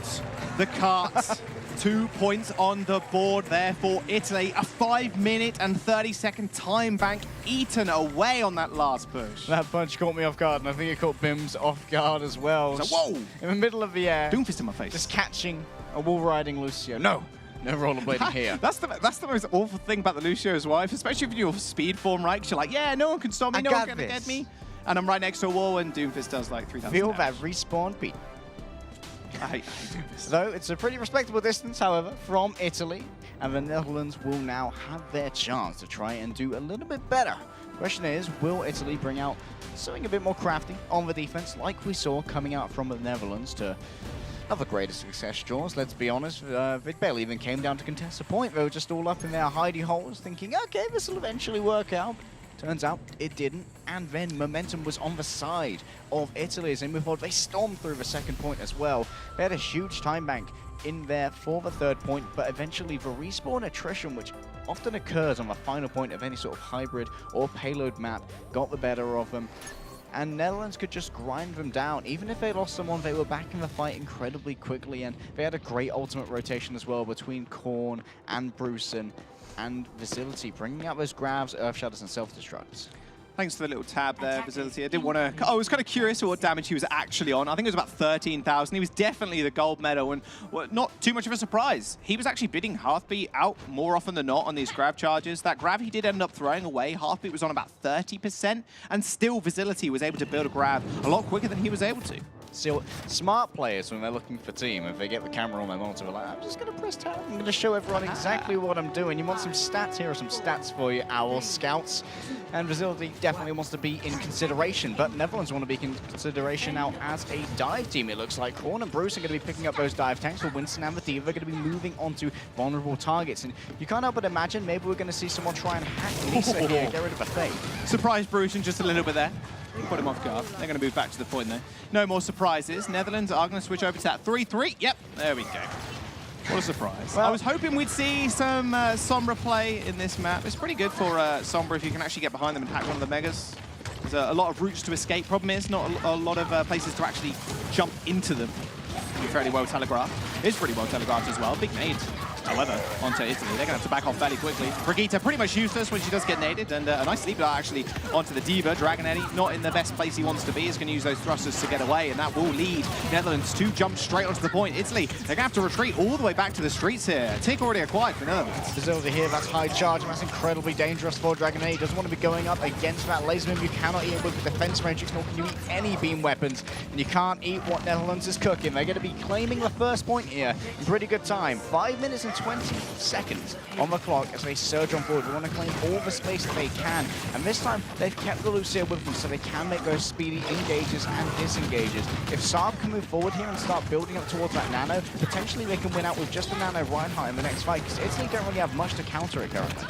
the cart. 2 points on the board there for Italy. A 5-minute and 30-second time bank eaten away on that last push. That punch caught me off guard, and I think it caught Bims off guard as well. So, whoa! In the middle of the air. Doomfist in my face. Just catching a wall-riding Lucio. No rollerblading here. That's the most awful thing about the Lucio's wife, especially if you're speed form, right? Because you're like, yeah, no one can stop me, no one can get me. And I'm right next to a wall, and Doomfist does like 3,000 Feel damage. that respawn beat. I hate Doomfist. Though it's a pretty respectable distance, however, from Italy, and the Netherlands will now have their chance to try and do a little bit better. Question is, will Italy bring out something a bit more crafty on the defense, like we saw coming out from the Netherlands to not the greatest success, Jaws, let's be honest. They barely even came down to contest a point. They were just all up in their hidey holes thinking, okay, this will eventually work out. Turns out it didn't, and then momentum was on the side of Italy as they moved forward. They stormed through the second point as well. They had a huge time bank in there for the 3rd point, but eventually the respawn attrition, which often occurs on the final point of any sort of hybrid or payload map, got the better of them. And Netherlands could just grind them down. Even if they lost someone, they were back in the fight incredibly quickly, and they had a great ultimate rotation as well between Korn and Brucean and Facility, bringing out those grabs, Earth Shatters, and self-destructs. Thanks for the little tab there, Facility. I didn't want to... I was kind of curious what damage he was actually on. I think it was about 13,000. He was definitely the gold medal, and well, not too much of a surprise. He was actually bidding Heartbeat out more often than not on these grab charges. That grab he did end up throwing away. Heartbeat was on about 30%, and still Facility was able to build a grab a lot quicker than he was able to. Still, smart players, when they're looking for team, if they get the camera on their monitor, they're like, I'm just going to press tab. I'm going to show everyone exactly what I'm doing. You want some stats? Here are some stats for you, Owl Scouts. And Facility definitely wants to be in consideration, but Netherlands want to be in consideration now as a dive team. It looks like Korn and Bruce are going to be picking up those dive tanks, for Winston and the Diva. They're going to be moving on to vulnerable targets. And you can't help but imagine maybe we're going to see someone try and hack Lisa here, get rid of a thing. Surprise Bruce just a little bit there. Put him off guard. They're going to move back to the point though. No more surprises. Netherlands are going to switch over to that 3-3. Yep, there we go. What a surprise. Well, I was hoping we'd see some Sombra play in this map. It's pretty good for Sombra if you can actually get behind them and hack one of the Megas. There's a lot of routes to escape. Problem is, not a lot of places to actually jump into them. It can be fairly well telegraphed. It's pretty well telegraphed as well. Big nade However, onto Italy, they're going to have to back off fairly quickly. Brigitte pretty much useless when she does get naded, and a nice sleep dart actually onto the Diva. Dragon Eddie not in the best place he wants to be. He's going to use those thrusters to get away, and that will lead Netherlands to jump straight onto the point. Italy, they're going to have to retreat all the way back to the streets here. Tick already acquired for Netherlands. Facility here, that's high charge, and that's incredibly dangerous for Dragon Eddie. He doesn't want to be going up against that laser beam. You cannot eat it with the defense matrix, nor can you eat any beam weapons, and you can't eat what Netherlands is cooking. They're going to be claiming the first point here in pretty good time. 5 minutes and 20 seconds on the clock as they surge on forward. They want to claim all the space that they can, and this time they've kept the Lucia with them so they can make those speedy engages and disengages. If Saab can move forward here and start building up towards that Nano, potentially they can win out with just a Nano Reinhardt in the next fight, because Italy don't really have much to counter it currently.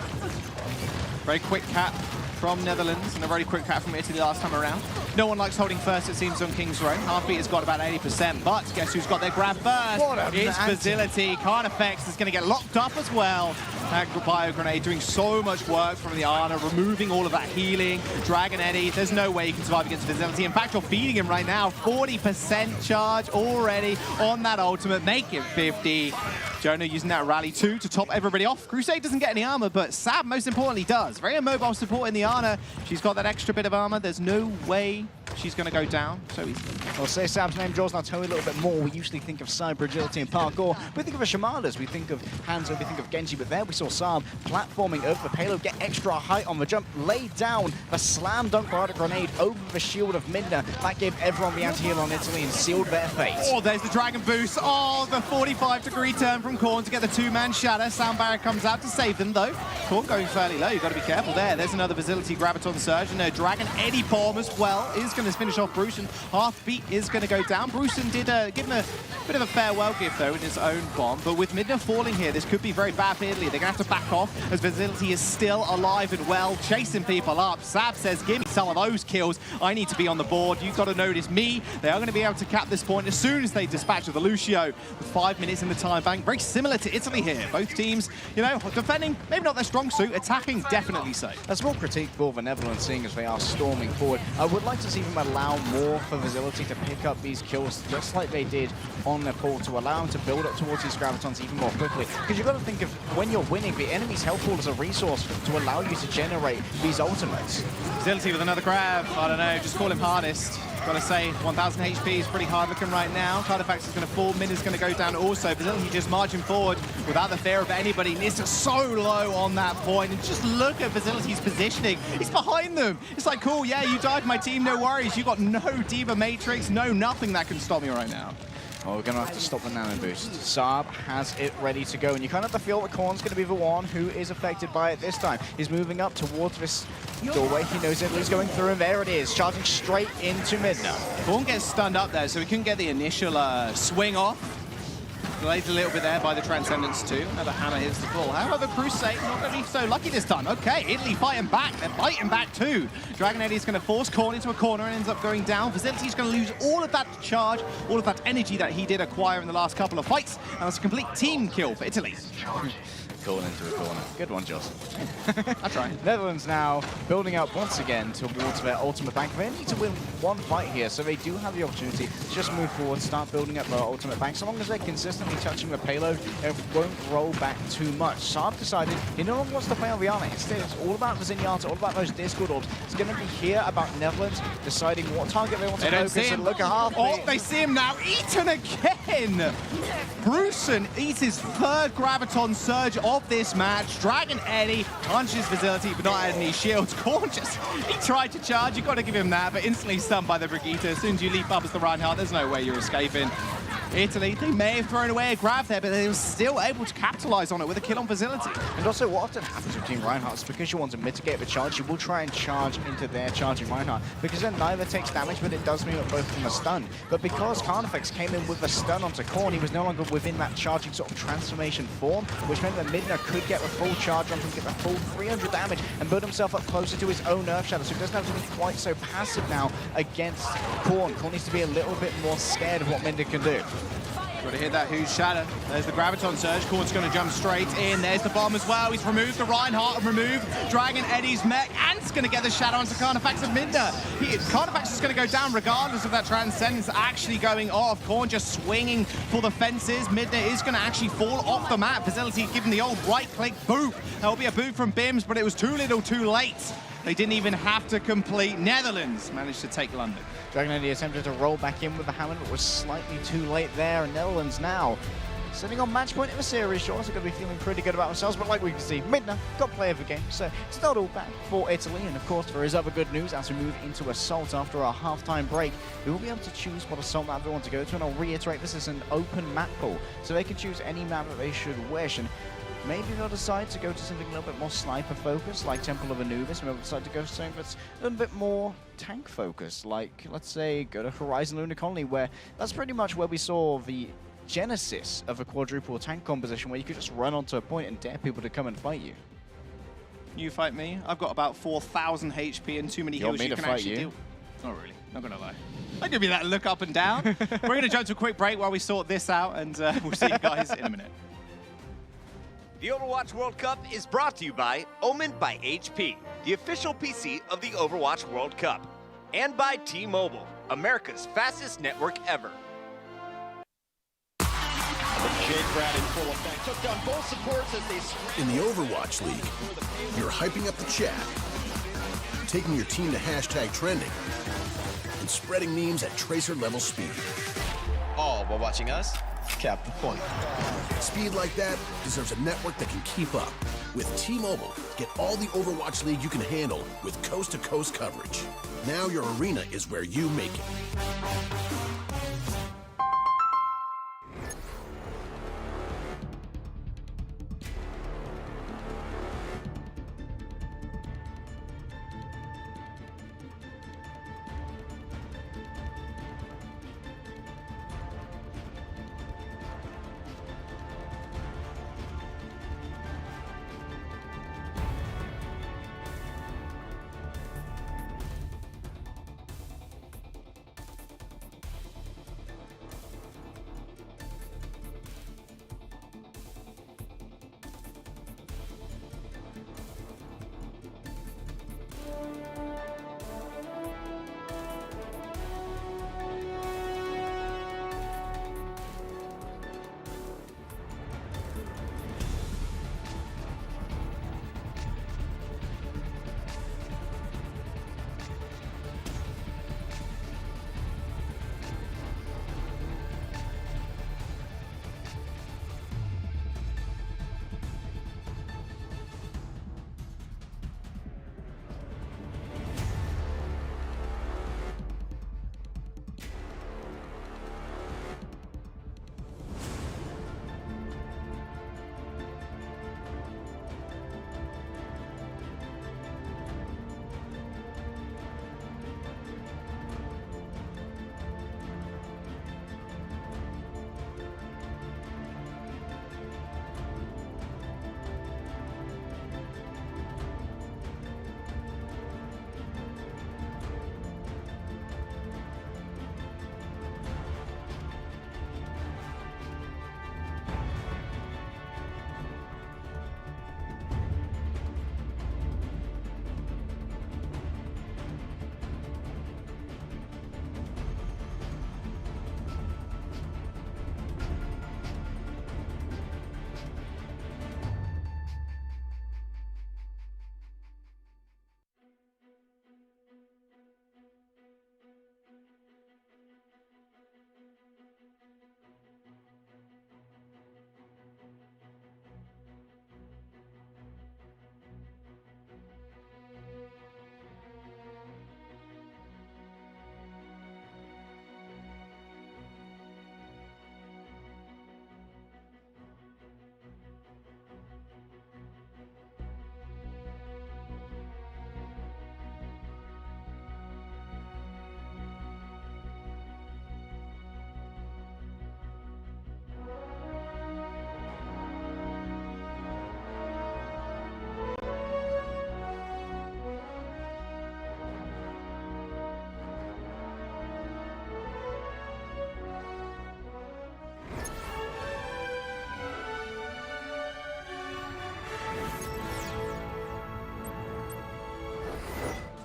Very quick cap from Netherlands and a very quick cap from Italy last time around. No one likes holding first, it seems, on King's Row. Heartbeat has got about 80%, but guess who's got their grab first? It's Facility. Carnifex is going to get locked up as well. That bio grenade doing so much work from the Ana, removing all of that healing. Dragon Eddie, there's no way you can survive against Facility. In fact, you're feeding him right now. 40% charge already on that ultimate. Make it 50. Jonah using that rally 2 to top everybody off. Crusade doesn't get any armor, but Sab most importantly does. Very immobile support in the Ana. She's got that extra bit of armor. There's no way she's going to go down so easily. I'll say Sab's name draws now tell you a little bit more. We usually think of cyber agility and parkour. We think of Shamadas, we think of Hanzo, we think of Genji, but there we saw Saab platforming over the payload, get extra height on the jump, lay down the slam dunk bardic grenade over the shield of Midna. That gave everyone the anti-heal on Italy and sealed their fate. Oh, there's the Dragon Boost. Oh, the 45-degree turn from Korn to get the two-man shatter. Sound Barrier comes out to save them, though. Korn going fairly low. You've got to be careful there. There's another Facility Graviton Surge, and a Dragon Eddie bomb as well is going to finish off Bruce, and Heartbeat is going to go down. Brucean did give him a bit of a farewell gift, though, in his own bomb, but with Midna falling here, this could be very bad for Italy. They're going to have to back off as Facility is still alive and well, chasing people up. Sab says, give me some of those kills. I need to be on the board. You've got to notice me. They are going to be able to cap this point as soon as they dispatch the Lucio with 5 minutes in the time bank. Very similar to Italy here. Both teams, you know, defending, maybe not their strong suit, attacking, definitely so. A small critique for the Netherlands, seeing as they are storming forward. I would like to see them allow more for Facility to pick up these kills, just like they did on their pool, to allow them to build up towards these Gravitons even more quickly. Because you've got to think of, when you're winning, the enemy's health pool is a resource to allow you to generate these ultimates. Facility with another grab. I don't know, just call him hardest. Gotta say, 1,000 HP is pretty hard looking right now. Cardifax is going to fall, Min is going to go down also. Facility just marching forward without the fear of anybody. Nissa so low on that point, and just look at Facility's positioning. He's behind them. It's like, cool, yeah, you died my team, no worries. You got no Diva Matrix, no nothing that can stop me right now. Well, we're going to have to stop the Nano Boost. Saab has it ready to go, and you kind of have to feel that Korn's going to be the one who is affected by it this time. He's moving up towards this doorway. He knows Italy's going through, and there it is, charging straight into Midna. Korn gets stunned up there, so we couldn't get the initial swing off. Delayed a little bit there by the Transcendence too. Another hammer hits the floor. However, Crusade not going to be so lucky this time. Okay, Italy fighting back. They're fighting back too. Dragon Eddie is going to force Korn into a corner and ends up going down. Facility's going to lose all of that charge, all of that energy that he did acquire in the last couple of fights. And that's a complete team kill for Italy. Going into a corner. Good one, Joss. That's right. Netherlands now building up once again towards their ultimate bank. They need to win one fight here, so they do have the opportunity to just move forward, start building up their ultimate bank. So long as they're consistently touching the payload, it won't roll back too much. Saab decided he no longer wants to play on the Ana. Instead, it's all about the Zenyatta, all about those Discord orbs. It's going to be here about Netherlands deciding what target they want to focus and look at half. Oh, they see him now. Eaten again. Brucean eats his third Graviton Surge of this match. Dragon Eddie punches Facility, but not any shields. Korn just, he tried to charge. You've got to give him that, but instantly stunned by the Brigitte. As soon as you leap up as the Reinhardt, there's no way you're escaping. Italy, they may have thrown away a grab there, but they were still able to capitalize on it with a kill on Facility. And also, what often happens with Team Reinhardt is because you want to mitigate the charge, you will try and charge into their charging Reinhardt, because then neither takes damage, but it does mean that both of them are stunned. But because Carnifex came in with a stun onto Korn, he was no longer within that charging sort of transformation form, which meant that Midna could get the full charge on him, get the full 300 damage, and build himself up closer to his own Earth Shadow, so he doesn't have to be quite so passive now against Korn. Korn needs to be a little bit more scared of what Midna can do. Got to hit that huge shatter. There's the Graviton Surge. Corn's going to jump straight in. There's the bomb as well. He's removed the Reinhardt and removed Dragon Eddie's mech. Ant's going to get the shadow onto Carnifex and Midna. Carnifex is going to go down regardless of that Transcendence actually going off. Corn just swinging for the fences. Midna is going to actually fall off the map. Facility given the old right-click boop. That will be a boot from Bims, but it was too little too late. They didn't even have to complete. Netherlands managed to take London. Dragon Eddie attempted to roll back in with the Hammond, but was slightly too late there. And Netherlands now sitting on match point in the series, sure, so going to be feeling pretty good about themselves. But like we can see, Midna got play of the game, so it's not all bad for Italy. And of course, there is other good news as we move into Assault after our halftime break. We will be able to choose what Assault map they want to go to, and I'll reiterate, this is an open map pool, so they can choose any map that they should wish. And maybe they'll decide to go to something a little bit more sniper focused, like Temple of Anubis. Maybe they'll decide to go to something that's a little bit more tank focused, like, let's say, go to Horizon Lunar Colony, where that's pretty much where we saw the genesis of a quadruple tank composition, where you could just run onto a point and dare people to come and fight you. You fight me? I've got about 4,000 HP and too many heals you can actually deal. Not really, not gonna lie. I'll give you that look up and down. We're gonna jump to a quick break while we sort this out, and we'll see you guys in a minute. The Overwatch World Cup is brought to you by Omen by HP, the official PC of the Overwatch World Cup, and by T-Mobile, America's fastest network ever. In the Overwatch League, you're hyping up the chat, taking your team to hashtag trending, and spreading memes at tracer level speed. All while watching us cap the point. Speed like that deserves a network that can keep up. With T-Mobile, get all the Overwatch League you can handle with coast-to-coast coverage. Now your arena is where you make it.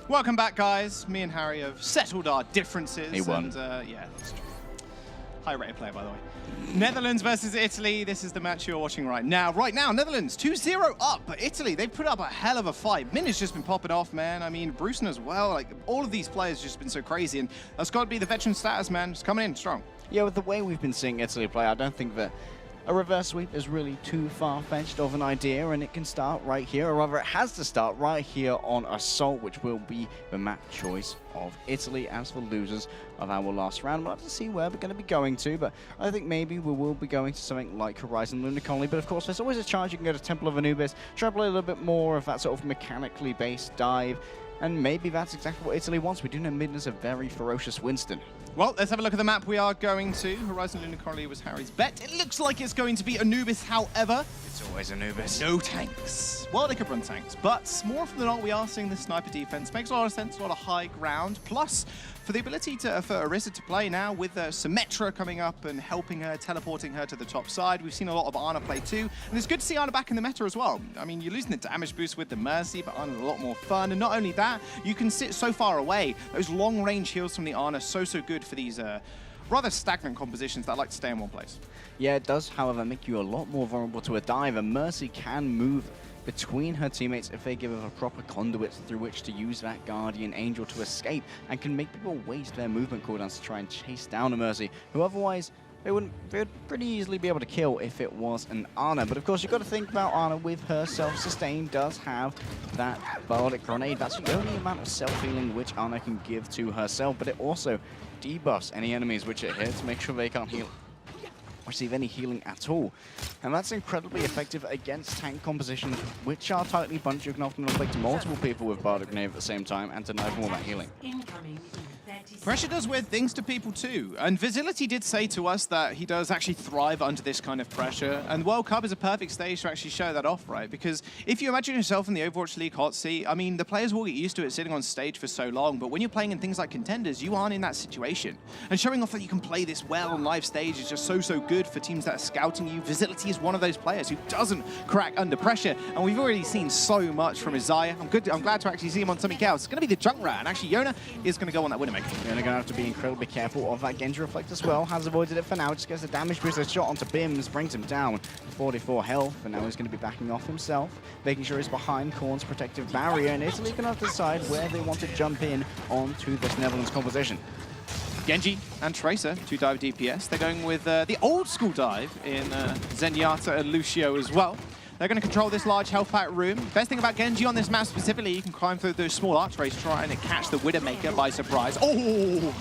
Welcome back, guys. Me and Harry have settled our differences. He won. And, yeah, that's true. High-rated player, by the way. Netherlands versus Italy. This is the match you're watching right now. Right now, Netherlands 2-0 up, but Italy, they've put up a hell of a fight. Min has just been popping off, man. I mean, Brusen as well. Like, all of these players just been so crazy, and that's got to be the veteran status, man. Just coming in strong. Yeah, with the way we've been seeing Italy play, I don't think that a reverse sweep is really too far-fetched of an idea, and it can start right here, or rather it has to start right here on Assault, which will be the map choice of Italy as the losers of our last round. We'll have to see where we're going to be going to, but I think maybe we will be going to something like Horizon Lunar Colony, but of course there's always a chance you can go to Temple of Anubis, try to play a little bit more of that sort of mechanically based dive, and maybe that's exactly what Italy wants. We do know Midden is a very ferocious Winston. Well, let's have a look at the map we are going to. Horizon Lunar Colony was Harry's bet. It looks like it's going to be Anubis, however. It's always Anubis. No tanks. Well, they could run tanks, but more often than not, we are seeing this sniper defense. Makes a lot of sense, a lot of high ground. Plus, for the ability for Orisa to play now with Symmetra coming up and helping her, teleporting her to the top side. We've seen a lot of Ana play too, and it's good to see Ana back in the meta as well. I mean, you're losing the damage boost with the Mercy, but Ana's a lot more fun. And not only that, you can sit so far away. Those long-range heals from the Ana, so good for these rather stagnant compositions that like to stay in one place. Yeah, it does, however, make you a lot more vulnerable to a dive, and Mercy can move between her teammates if they give her a proper conduit through which to use that Guardian Angel to escape, and can make people waste their movement cooldowns to try and chase down a Mercy, who otherwise they would pretty easily be able to kill if it was an Ana. But of course, you've got to think about Ana with her self-sustain does have that Bardic Grenade. That's the only amount of self-healing which Ana can give to herself, but it also debuffs any enemies which it hits, make sure they can't receive any healing at all. And that's incredibly effective against tank compositions which are tightly bunched. You can often afflict multiple people with Bardic Grenade at the same time and deny them all that healing. Pressure does weird things to people too, and Visility did say to us that he does actually thrive under this kind of pressure, and World Cup is a perfect stage to actually show that off, right? Because if you imagine yourself in the Overwatch League hot seat, I mean, the players will get used to it sitting on stage for so long, but when you're playing in things like Contenders, you aren't in that situation. And showing off that you can play this well on live stage is just so good for teams that are scouting you. Visility is one of those players who doesn't crack under pressure, and we've already seen so much from Isaiah. I'm glad to actually see him on something else. It's going to be the Junkrat, and actually Yona is going to go on that Widowmaker. You're going to have to be incredibly careful of that Genji Reflect as well. Has avoided it for now. Just gets the damage boost. A shot onto Bims brings him down. 44 health, and now he's going to be backing off himself, making sure he's behind Korn's protective barrier. And Italy's going to have to decide where they want to jump in onto this Netherlands composition. Genji and Tracer, 2-dive DPS. They're going with the old school dive in Zenyatta and Lucio as well. They're going to control this large health pack room. Best thing about Genji on this map specifically, you can climb through those small archways trying to catch the Widowmaker by surprise. Oh!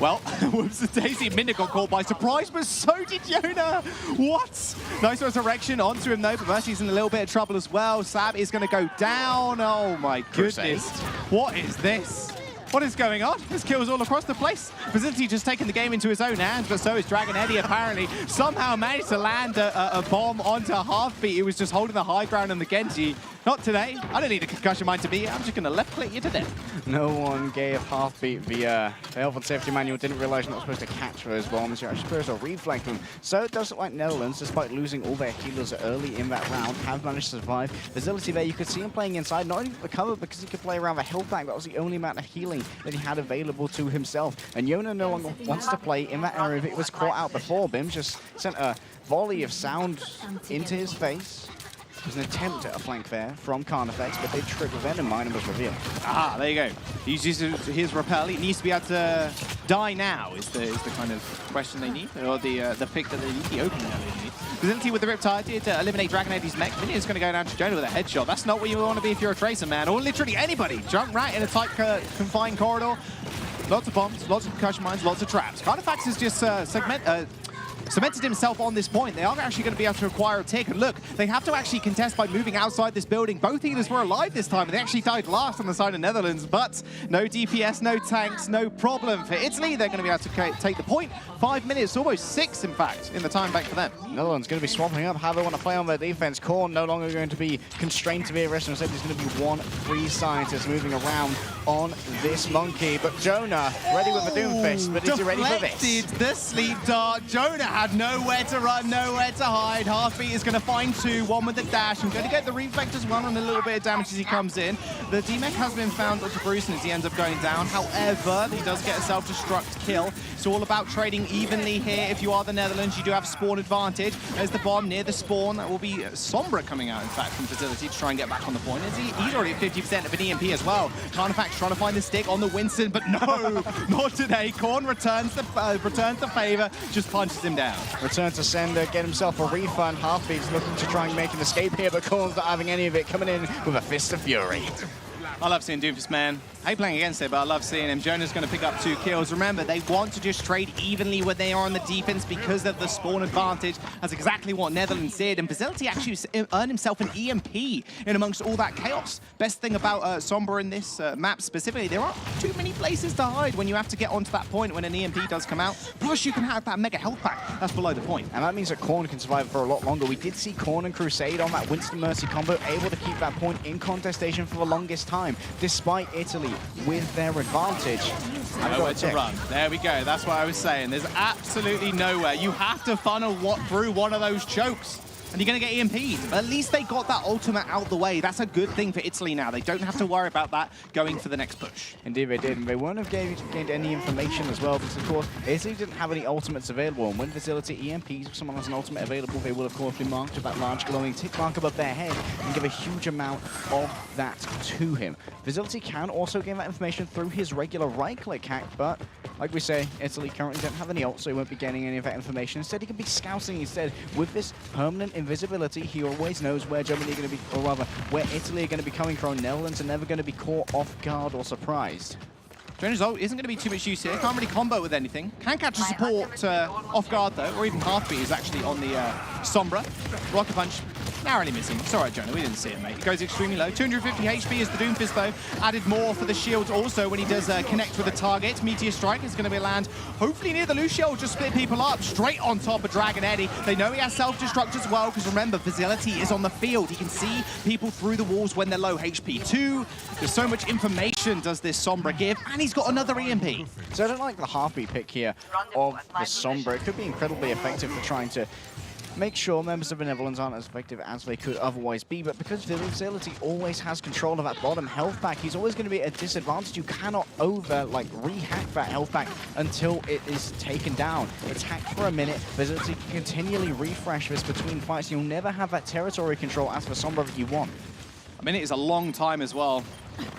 Well, whoops, Daisy Minda got caught by surprise, but so did Yona! What? Nice resurrection onto him though, but Mercy's in a little bit of trouble as well. Sab is going to go down. Oh my goodness. What is this? What is going on? There's kills all across the place. Visility just taking the game into his own hands, but so is Dragon Eddie apparently. Somehow managed to land a bomb onto Halfbeat. He was just holding the high ground on the Genji. Not today. I don't need a concussion mine to be. I'm just going to left click you to death. No one gave Halfbeat the health and safety manual. Didn't realize you're not supposed to catch those bombs. You're actually supposed to reflank them. So it does look like Netherlands, despite losing all their healers early in that round, have managed to survive. Visility there, you could see him playing inside, not only for cover, because he could play around the health pack. That was the only amount of healing that he had available to himself. And Yona no longer wants to play in that area. If it was caught out before, Bim just sent a volley of sound into his face. It was an attempt at a flank there from Carnifex, but they tripped with Venom Mine and was revealed. Ah, there you go. He uses his repel. He needs to be able to die now is the kind of question they need, or the pick that they need, the opening that they need. Visility with the Riptide here to eliminate Dragon Eddie's mech. Minion is going to go down to Jonah with a headshot. That's not what you want to be if you're a Tracer, man, or literally anybody. Junkrat in a tight, confined corridor. Lots of bombs, lots of concussion mines, lots of traps. Carnifex is just cemented himself on this point. They are actually going to be able to acquire a tick. And look, they have to actually contest by moving outside this building. Both healers were alive this time, and they actually died last on the side of Netherlands. But no DPS, no tanks, no problem for Italy. They're going to be able to take the point. 5 minutes, almost 6, in fact, in the time back for them. Netherlands going to be swapping up how they want to play on their defense. Korn no longer going to be constrained to be aggressive. Instead, there's going to be one free scientist moving around on this monkey. But Jonah ready with a Doomfist, but is he ready for this? Deflected the sleep dart. Jonah had nowhere to run, nowhere to hide. Heartbeat is going to find two, one with the dash. And going to get the reflect as well, and a little bit of damage as he comes in. The D-Mech has been found onto Brucean as he ends up going down. However, he does get a self-destruct kill. It's all about trading evenly here. If you are the Netherlands, you do have spawn advantage. There's the bomb near the spawn. That will be Sombra coming out, in fact, from Facility to try and get back on the point. He's already at 50% of an EMP as well. Carnifex trying to find the stick on the Winston, but no, not today. Korn returns the favor, just punches him down. Return to sender, get himself a refund. Heartbeat's looking to try and make an escape here, but Korn's not having any of it, coming in with a fist of fury. I love seeing Doomfist, man. I hate playing against it, but I love seeing him. Jonah's going to pick up 2 kills. Remember, they want to just trade evenly when they are on the defense because of the spawn advantage. That's exactly what Netherlands did. And Facility actually earned himself an EMP in amongst all that chaos. Best thing about Sombra in this map specifically, there aren't too many places to hide when you have to get onto that point when an EMP does come out. Plus, you can have that mega health pack. That's below the point. And that means that Korn can survive for a lot longer. We did see Korn and Crusade on that Winston Mercy combo able to keep that point in contestation for the longest time, despite Italy with their advantage. Nowhere to run. There we go. That's what I was saying. There's absolutely nowhere. You have to funnel through one of those chokes, and you're going to get EMP'd. But at least they got that ultimate out the way. That's a good thing for Italy now. They don't have to worry about that going for the next push. Indeed they did, and they won't have gained any information as well, because of course Italy didn't have any ultimates available, and when Facility EMPs, if someone has an ultimate available, they will of course be marked with that large glowing tick mark above their head and give a huge amount of that to him. Facility can also gain that information through his regular right-click hack, but like we say, Italy currently don't have any ult, so he won't be getting any of that information. Instead, he can be scouting instead. With this permanent invisibility, he always knows where Germany are going to be, or rather, where Italy are going to be coming from. Netherlands are never going to be caught off guard or surprised. Jonah's ult isn't going to be too much use here. Can't really combo with anything. Can catch a support off guard, though, or even Heartbeat is actually on the Sombra. Rocket Punch narrowly missing. It's all right, Jonah. We didn't see it, mate. It goes extremely low. 250 HP is the Doomfist, though. Added more for the shield also when he does connect with the target. Meteor Strike is going to be land hopefully near the loose shield. Just split people up straight on top of Dragon Eddie. They know he has self-destruct as well, because remember, Facility is on the field. He can see people through the walls when they're low HP too. There's so much information does this Sombra give, and he's got another EMP. So I don't like the Heartbeat pick here of the Sombra. It could be incredibly effective for trying to make sure members of the Netherlands aren't as effective as they could otherwise be, but because Facility always has control of that bottom health pack, he's always going to be at a disadvantage. You cannot re-hack that health pack until it is taken down. It's hacked for a minute. Facility can continually refresh this between fights. You'll never have that territory control as for Sombra that you want. A minute is a long time as well.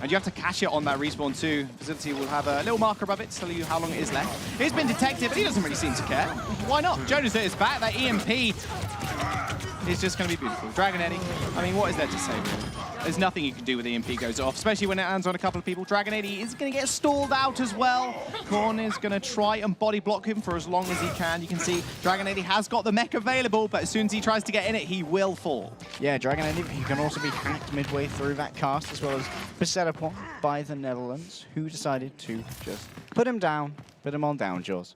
And you have to cash it on that respawn too. Facility will have a little marker above it to tell you how long it is left. It's been detected, but he doesn't really seem to care. Why not? Jonah's at his back. That EMP is just going to be beautiful. Dragon Eddie, I mean, what is there to say, really? There's nothing you can do when the EMP goes off, especially when it lands on a couple of people. Dragon Eddie is going to get stalled out as well. Korn is going to try and body block him for as long as he can. You can see Dragon Eddie has got the mech available, but as soon as he tries to get in it, he will fall. Yeah, Dragon Eddie, he can also be hacked midway through that cast, as well as set upon by the Netherlands, who decided to just put him down, put him on down, Jaws.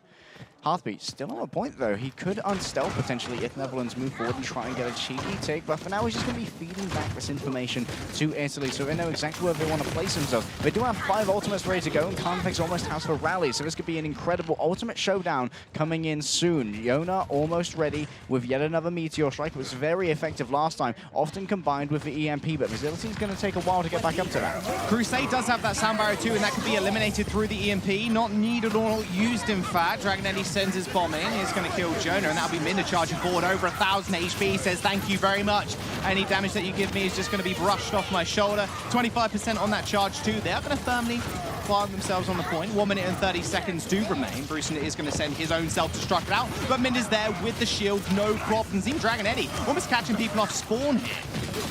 Heartbeat still on a point, though. He could unstealth potentially if Netherlands move forward and try and get a cheeky take, but for now he's just going to be feeding back this information to Italy, so they know exactly where they want to place themselves. They do have 5 ultimates ready to go, and Carnifex almost has the rally, so this could be an incredible ultimate showdown coming in soon. Yona almost ready with yet another Meteor Strike. It was very effective last time, often combined with the EMP, but Facility is going to take a while to get back up to that. Crusade does have that sound barrier too, and that could be eliminated through the EMP. Not needed or used, in fact. Dragon Eddie sends his bomb in. He's going to kill Jonah, and that'll be Minda charging forward over 1,000 HP. He says, thank you very much. Any damage that you give me is just going to be brushed off my shoulder. 25% on that charge too. They are going to firmly plant themselves on the point. 1 minute and 30 seconds do remain. Brucean is going to send his own self-destruct out, but Minda's there with the shield, no problems. Even Dragon Eddie almost catching people off spawn here.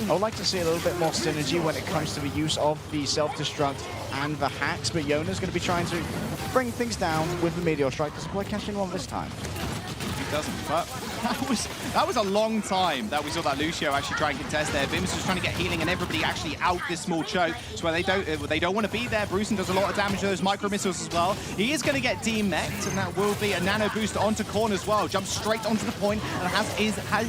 I would like to see a little bit more synergy when it comes to the use of the self-destruct and the hacks, but Yona's going to be trying to bring things down with the Meteor Strike. Doesn't quite catch anyone this time. He doesn't, but That was a long time that we saw that Lucio actually try and contest there. Bims was trying to get healing and everybody actually out this small choke. So where they don't want to be there. Brucein does a lot of damage to those micro missiles as well. He is going to get demeched, and that will be a nano boost onto Korn as well. Jumps straight onto the point and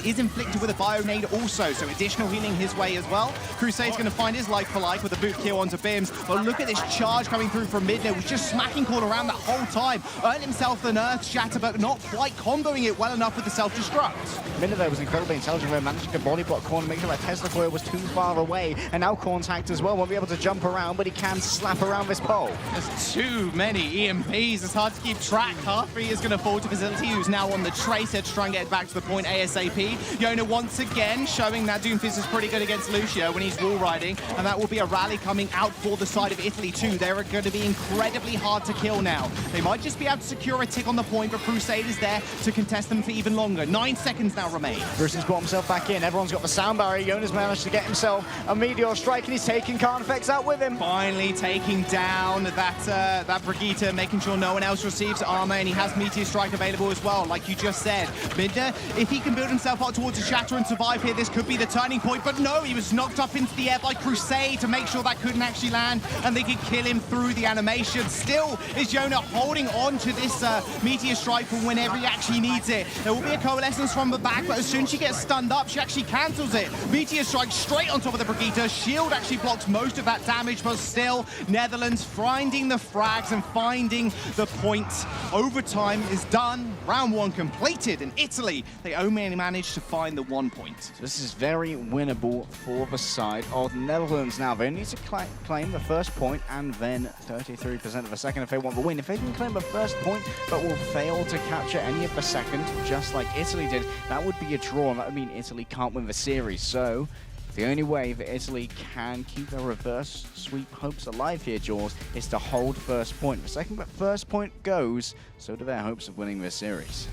is inflicted with a bio nade also. So additional healing his way as well. Crusade's going to find his life for life with a boot kill onto Bims. But look at this charge coming through from mid. He was just smacking Korn around that whole time. Earned himself an Earth Shatter, but not quite comboing it well enough with the self-destruct. Minna there was incredibly intelligent there, managing to body block Korn, make sure that Tesla coil was too far away, and now Korn's hacked as well, won't be able to jump around, but he can slap around this pole. There's too many EMPs, it's hard to keep track. Heartbeat is going to fall to Facility, who's now on the tracer to try and get back to the point ASAP. Yona once again showing that Doomfist is pretty good against Lucio when he's wall riding, and that will be a rally coming out for the side of Italy too. They're going to be incredibly hard to kill now. They might just be able to secure a tick on the point, but Crusade is there to contest them for even longer. 9 seconds now remain. Bruce's got himself back in. Everyone's got the sound barrier. Yona's managed to get himself a meteor strike, and he's taking Carnifex out with him. Finally taking down that Brigitte, making sure no one else receives armor, and he has Meteor Strike available as well, like you just said. Midna, if he can build himself up towards a Shatter and survive here, this could be the turning point, but no, he was knocked up into the air by Crusade to make sure that couldn't actually land, and they could kill him through the animation. Still is Yona holding on to this Meteor Strike for whenever he actually needs it. There will be a Coalescence from the back, but as soon as she gets stunned up, she actually cancels it. Meteor Strike straight on top of the Brigitte. Shield actually blocks most of that damage, but still, Netherlands finding the frags and finding the point. Overtime is done. Round 1 completed, and Italy, they only managed to find the 1 point. So this is very winnable for the side of Netherlands now. They need to claim the first point and then 33% of the second if they want the win. If they can claim the first point but will fail to capture any of the second, just like Italy did, that would be a draw, and that would mean Italy can't win the series. So the only way that Italy can keep their reverse sweep hopes alive here, Jaws, is to hold first point. The second that first point goes, so do their hopes of winning this series.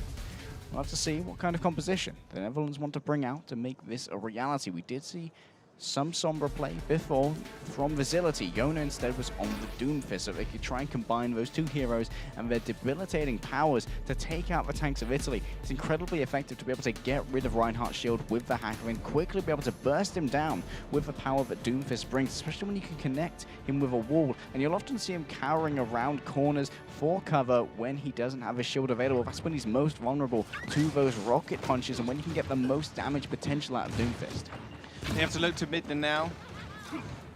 We'll have to see what kind of composition the Netherlands want to bring out to make this a reality. We did see some Sombra play before from Facility. Yona instead was on the Doomfist, so they could try and combine those two heroes and their debilitating powers to take out the tanks of Italy. It's incredibly effective to be able to get rid of Reinhardt's shield with the hacker and quickly be able to burst him down with the power that Doomfist brings, especially when you can connect him with a wall. And you'll often see him cowering around corners for cover when he doesn't have a shield available. That's when he's most vulnerable to those rocket punches and when you can get the most damage potential out of Doomfist. They have to look to Midna now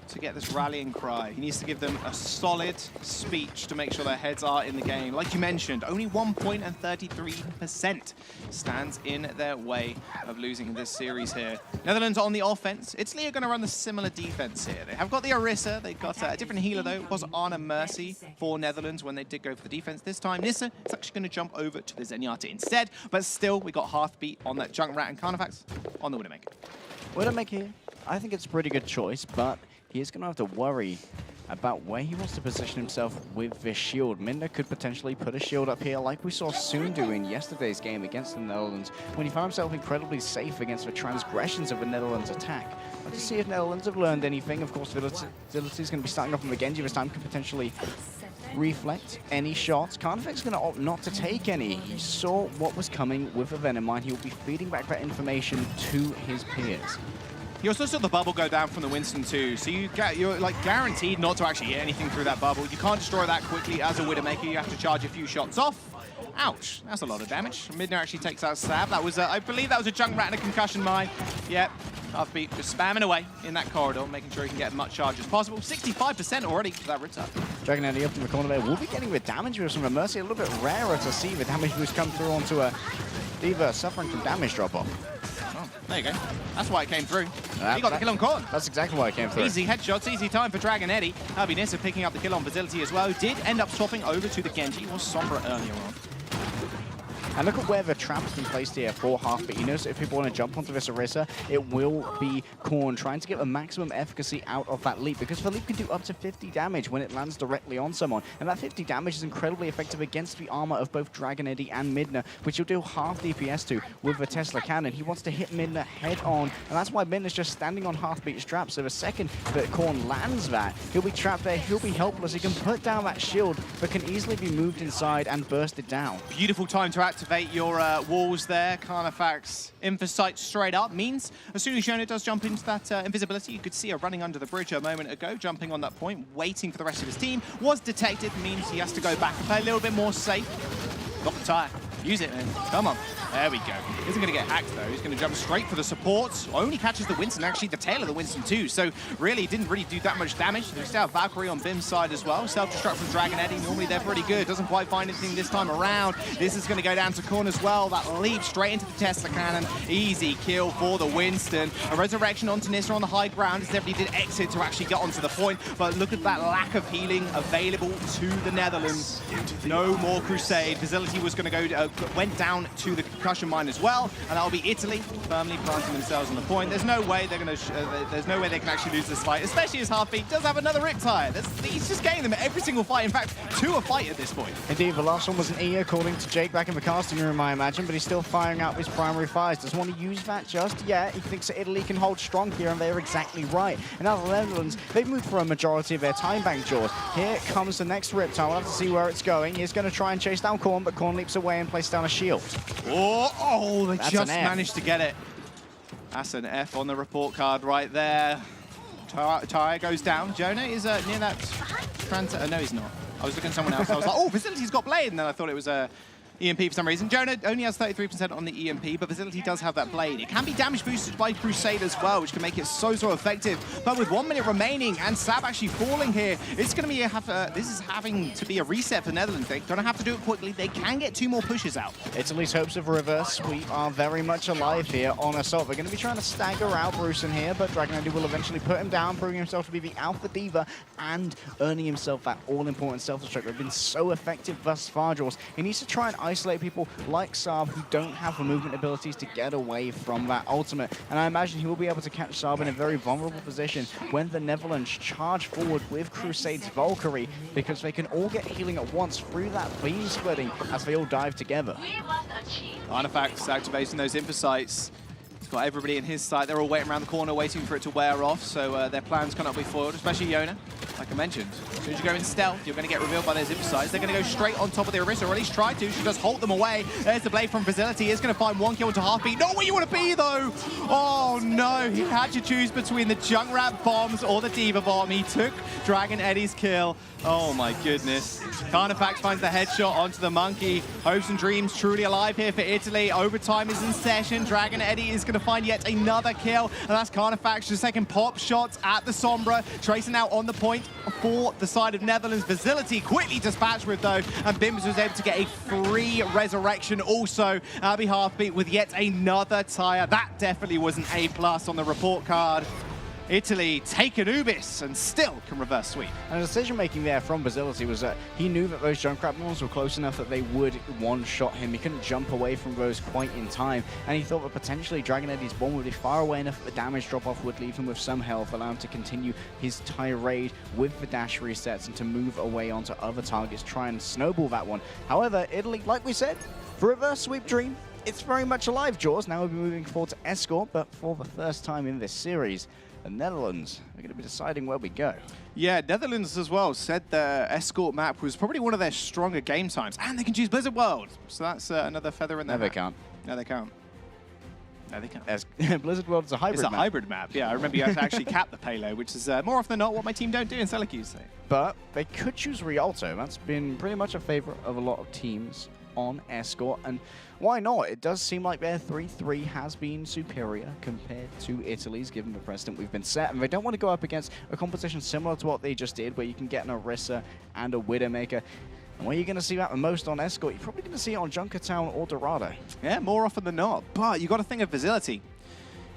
to get this rallying cry. He needs to give them a solid speech to make sure their heads are in the game. Like you mentioned, only 1 point and 33% stands in their way of losing this series here. Netherlands on the offense. Italy are going to run the similar defense here. They have got the Orisa. They've got a different healer, though. It was Ana Mercy for Netherlands when they did go for the defense. This time, Nissa is actually going to jump over to the Zenyatta instead. But still, we got Heartbeat on that Junkrat and Carnifex on the Widowmaker. Widowmaker here, I think it's a pretty good choice, but he is going to have to worry about where he wants to position himself with this shield. Minda could potentially put a shield up here like we saw Soon do in yesterday's game against the Netherlands when he found himself incredibly safe against the transgressions of the Netherlands attack. Let's see if Netherlands have learned anything. Of course, Facility is going to be starting off from the Genji this time, can potentially reflect any shots. Carnifex is going to opt not to take any. He saw what was coming with the Venom Mine. He will be feeding back that information to his peers. You also saw the bubble go down from the Winston too, so you're like guaranteed not to actually hit anything through that bubble. You can't destroy that quickly as a Widowmaker. You have to charge a few shots off. Ouch, that's a lot of damage. Midna actually takes out Stab. That was, I believe that was a Junkrat and a concussion mine. Yep, Heartbeat just spamming away in that corridor, making sure he can get as much charge as possible. 65% already for that Ritz up. Dragging Eddie up in the corner there. We'll be getting the damage with some of Mercy. A little bit rarer to see the damage boost come through onto a D.Va suffering from damage drop-off. Oh, there you go. That's why it came through. He got the kill on Korn. That's exactly why it came through. Easy headshots, easy time for Dragon Eddie. Herbie Nissa picking up the kill on Facility as well. Did end up swapping over to the Genji. It was Sombra earlier on. And look at where the trap has been placed here for Heartbeat. He knows that if people want to jump onto this Orisa, it will be Korn trying to get the maximum efficacy out of that leap, because the leap can do up to 50 damage when it lands directly on someone. And that 50 damage is incredibly effective against the armor of both Dragon Eddie and Midna, which he'll do half DPS to with the Tesla cannon. He wants to hit Midna head on, and that's why Midna's just standing on Heartbeat's trap. So the second that Korn lands that, he'll be trapped there, he'll be helpless. He can put down that shield, but can easily be moved inside and bursted down. Beautiful time to activate activate your walls there. Carnifex Infosight straight up means as soon as Yona does jump into that invisibility, you could see her running under the bridge a moment ago, jumping on that point, waiting for the rest of his team. Was detected, means he has to go back and play a little bit more safe. Got the tire. Use it, man. Come on. There we go. Isn't going to get hacked, though. He's going to jump straight for the supports. Only catches the Winston, actually the tail of the Winston, too. So really didn't really do that much damage. There's still Valkyrie on Bim's side as well. Self-destruct from Dragon Eddie. Normally they're pretty good. Doesn't quite find anything this time around. This is going to go down to Korn as well. That leap straight into the Tesla cannon. Easy kill for the Winston. A resurrection onto Nissa on the high ground. As definitely did exit to actually get onto the point. But look at that lack of healing available to the Netherlands. No more Crusade. Facility was going to go, went down to the concussion mine as well, and that'll be Italy firmly planting themselves on the point. There's no way they're going to. There's no way they can actually lose this fight, especially as Heartbeat does have another Riptide. He's just getting them at every single fight. In fact, 2 a fight at this point. Indeed, the last one was an E, according to Jake back in the casting room, I imagine, but he's still firing out his primary fires. Doesn't want to use that just yet. He thinks that Italy can hold strong here, and they're exactly right. And now the Netherlands, they've moved for a majority of their time bank, Jaws. Here comes the next Riptide. We'll have to see where it's going. He's going to try and chase down Korn, but Korn leaps away and places down a shield. Oh, they just managed to get it. That's an F on the report card right there. Tyre goes down. Jonah is near that no, he's not. I was looking at someone else. I was like, oh, Facility's got Blade, and then I thought it was a EMP for some reason. Jonah only has 33% on the EMP, but Facility does have that Blade. It can be damage boosted by Crusade as well, which can make it so effective. But with 1 minute remaining and Sab actually falling here, it's going to be this is having to be a reset for Netherlands. They're going to have to do it quickly. They can get 2 more pushes out. Italy's hopes of a reverse sweep are very much alive here on Assault. They're going to be trying to stagger out Bruce in here, but Dragon Eddie will eventually put him down, proving himself to be the Alpha Diva and earning himself that all-important self-destruct. They've been so effective thus far, Jaws. He needs to try and isolate people like Saab who don't have the movement abilities to get away from that ultimate. And I imagine he will be able to catch Saab in a very vulnerable position when the Netherlands charge forward with Crusade's Valkyrie, because they can all get healing at once through that beam splitting as they all dive together. Artifacts activating those Infosights. He's got everybody in his sight. They're all waiting around the corner, waiting for it to wear off, so their plans cannot be foiled, especially Yona. Like I mentioned, as soon as you go in stealth, you're going to get revealed by those Infosights. They're going to go straight on top of the Orisa, or at least try to. She does halt them away. There's the Blade from Facility. It's going to find 1 kill into Heartbeat. Not where you want to be, though. Oh, no. He had to choose between the Junkrat bombs or the Diva bomb. He took Dragon Eddie's kill. Oh, my goodness. Carnifex finds the headshot onto the Monkey. Hopes and dreams truly alive here for Italy. Overtime is in session. Dragon Eddie is going to find yet another kill. And that's Carnifex, just second pop shots at the Sombra. Tracing out on the point for the side of Netherlands. Facility quickly dispatched with, though. And Bims was able to get a free resurrection also. Abby Heartbeat with yet another tire. That definitely was an A+ on the report card. Italy take Anubis and still can reverse sweep. And the decision-making there from Facility was that he knew that those Junkrat bombs were close enough that they would one-shot him. He couldn't jump away from those quite in time, and he thought that potentially Dragon Eddie's bomb would be far away enough that the damage drop-off would leave him with some health, allow him to continue his tirade with the dash resets and to move away onto other targets, try and snowball that one. However, Italy, like we said, for reverse sweep dream, it's very much alive, Jaws. Now we'll be moving forward to Escort, but for the first time in this series, the Netherlands are going to be deciding where we go. Yeah, Netherlands as well said the Escort map was probably one of their stronger game times, and they can choose Blizzard World. So that's another feather in their No, they hat. can't. No, they can't. No, they can't. Blizzard World is a hybrid map. It's a hybrid map, yeah. I remember you have to actually cap the payload, which is more often than not what my team don't do in Syracuse. But they could choose Rialto. That's been pretty much a favorite of a lot of teams on Escort, and why not? It does seem like their 3-3 has been superior compared to Italy's, given the precedent we've been set, and they don't want to go up against a competition similar to what they just did, where you can get an Orisa and a Widowmaker. And where you're going to see that the most on Escort, you're probably going to see it on Junkertown or Dorado. Yeah, more often than not. But you got to think of Facility.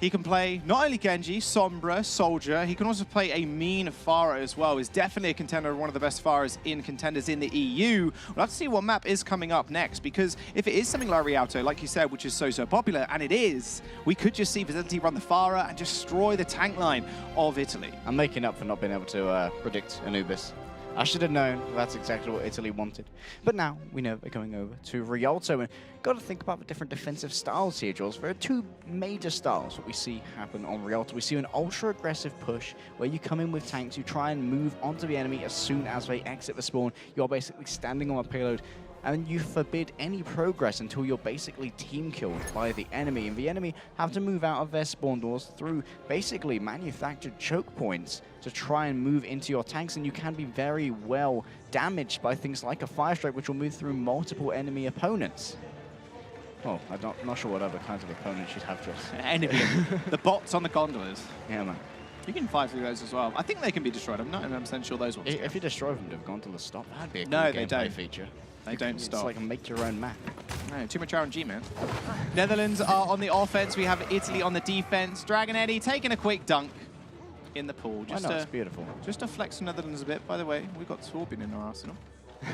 He can play not only Genji, Sombra, Soldier, he can also play a mean Pharah as well. He's definitely a contender, one of the best Pharahs in contenders in the EU. We'll have to see what map is coming up next, because if it is something like Rialto, like you said, which is so popular, and it is, we could just see Facility run the Pharah and destroy the tank line of Italy. I'm making up for not being able to predict Anubis. I should have known that's exactly what Italy wanted. But now we know they're going over to Rialto, and got to think about the different defensive styles here, Jules. There are 2 major styles that we see happen on Rialto. We see an ultra-aggressive push, where you come in with tanks, you try and move onto the enemy as soon as they exit the spawn. You're basically standing on a payload, and you forbid any progress until you're basically team killed by the enemy. And the enemy have to move out of their spawn doors through basically manufactured choke points to try and move into your tanks, and you can be very well damaged by things like a Fire Strike, which will move through multiple enemy opponents. Oh, I'm not sure what other kinds of opponents you'd have, just. Enemy. The bots on the gondolas. Yeah, man. You can fire through those as well. I think they can be destroyed. I'm 99% sure those ones can. If you destroy them, they've gone to the stop. That'd be a No, cool they gameplay don't. feature. They don't It's stop. like a make your own map. No, too much RNG, man. Netherlands are on the offense. We have Italy on the defense. Dragon Eddie taking a quick dunk in the pool. I know, it's beautiful. Just to flex the Netherlands a bit. By the way, we've got Torbjorn in our arsenal.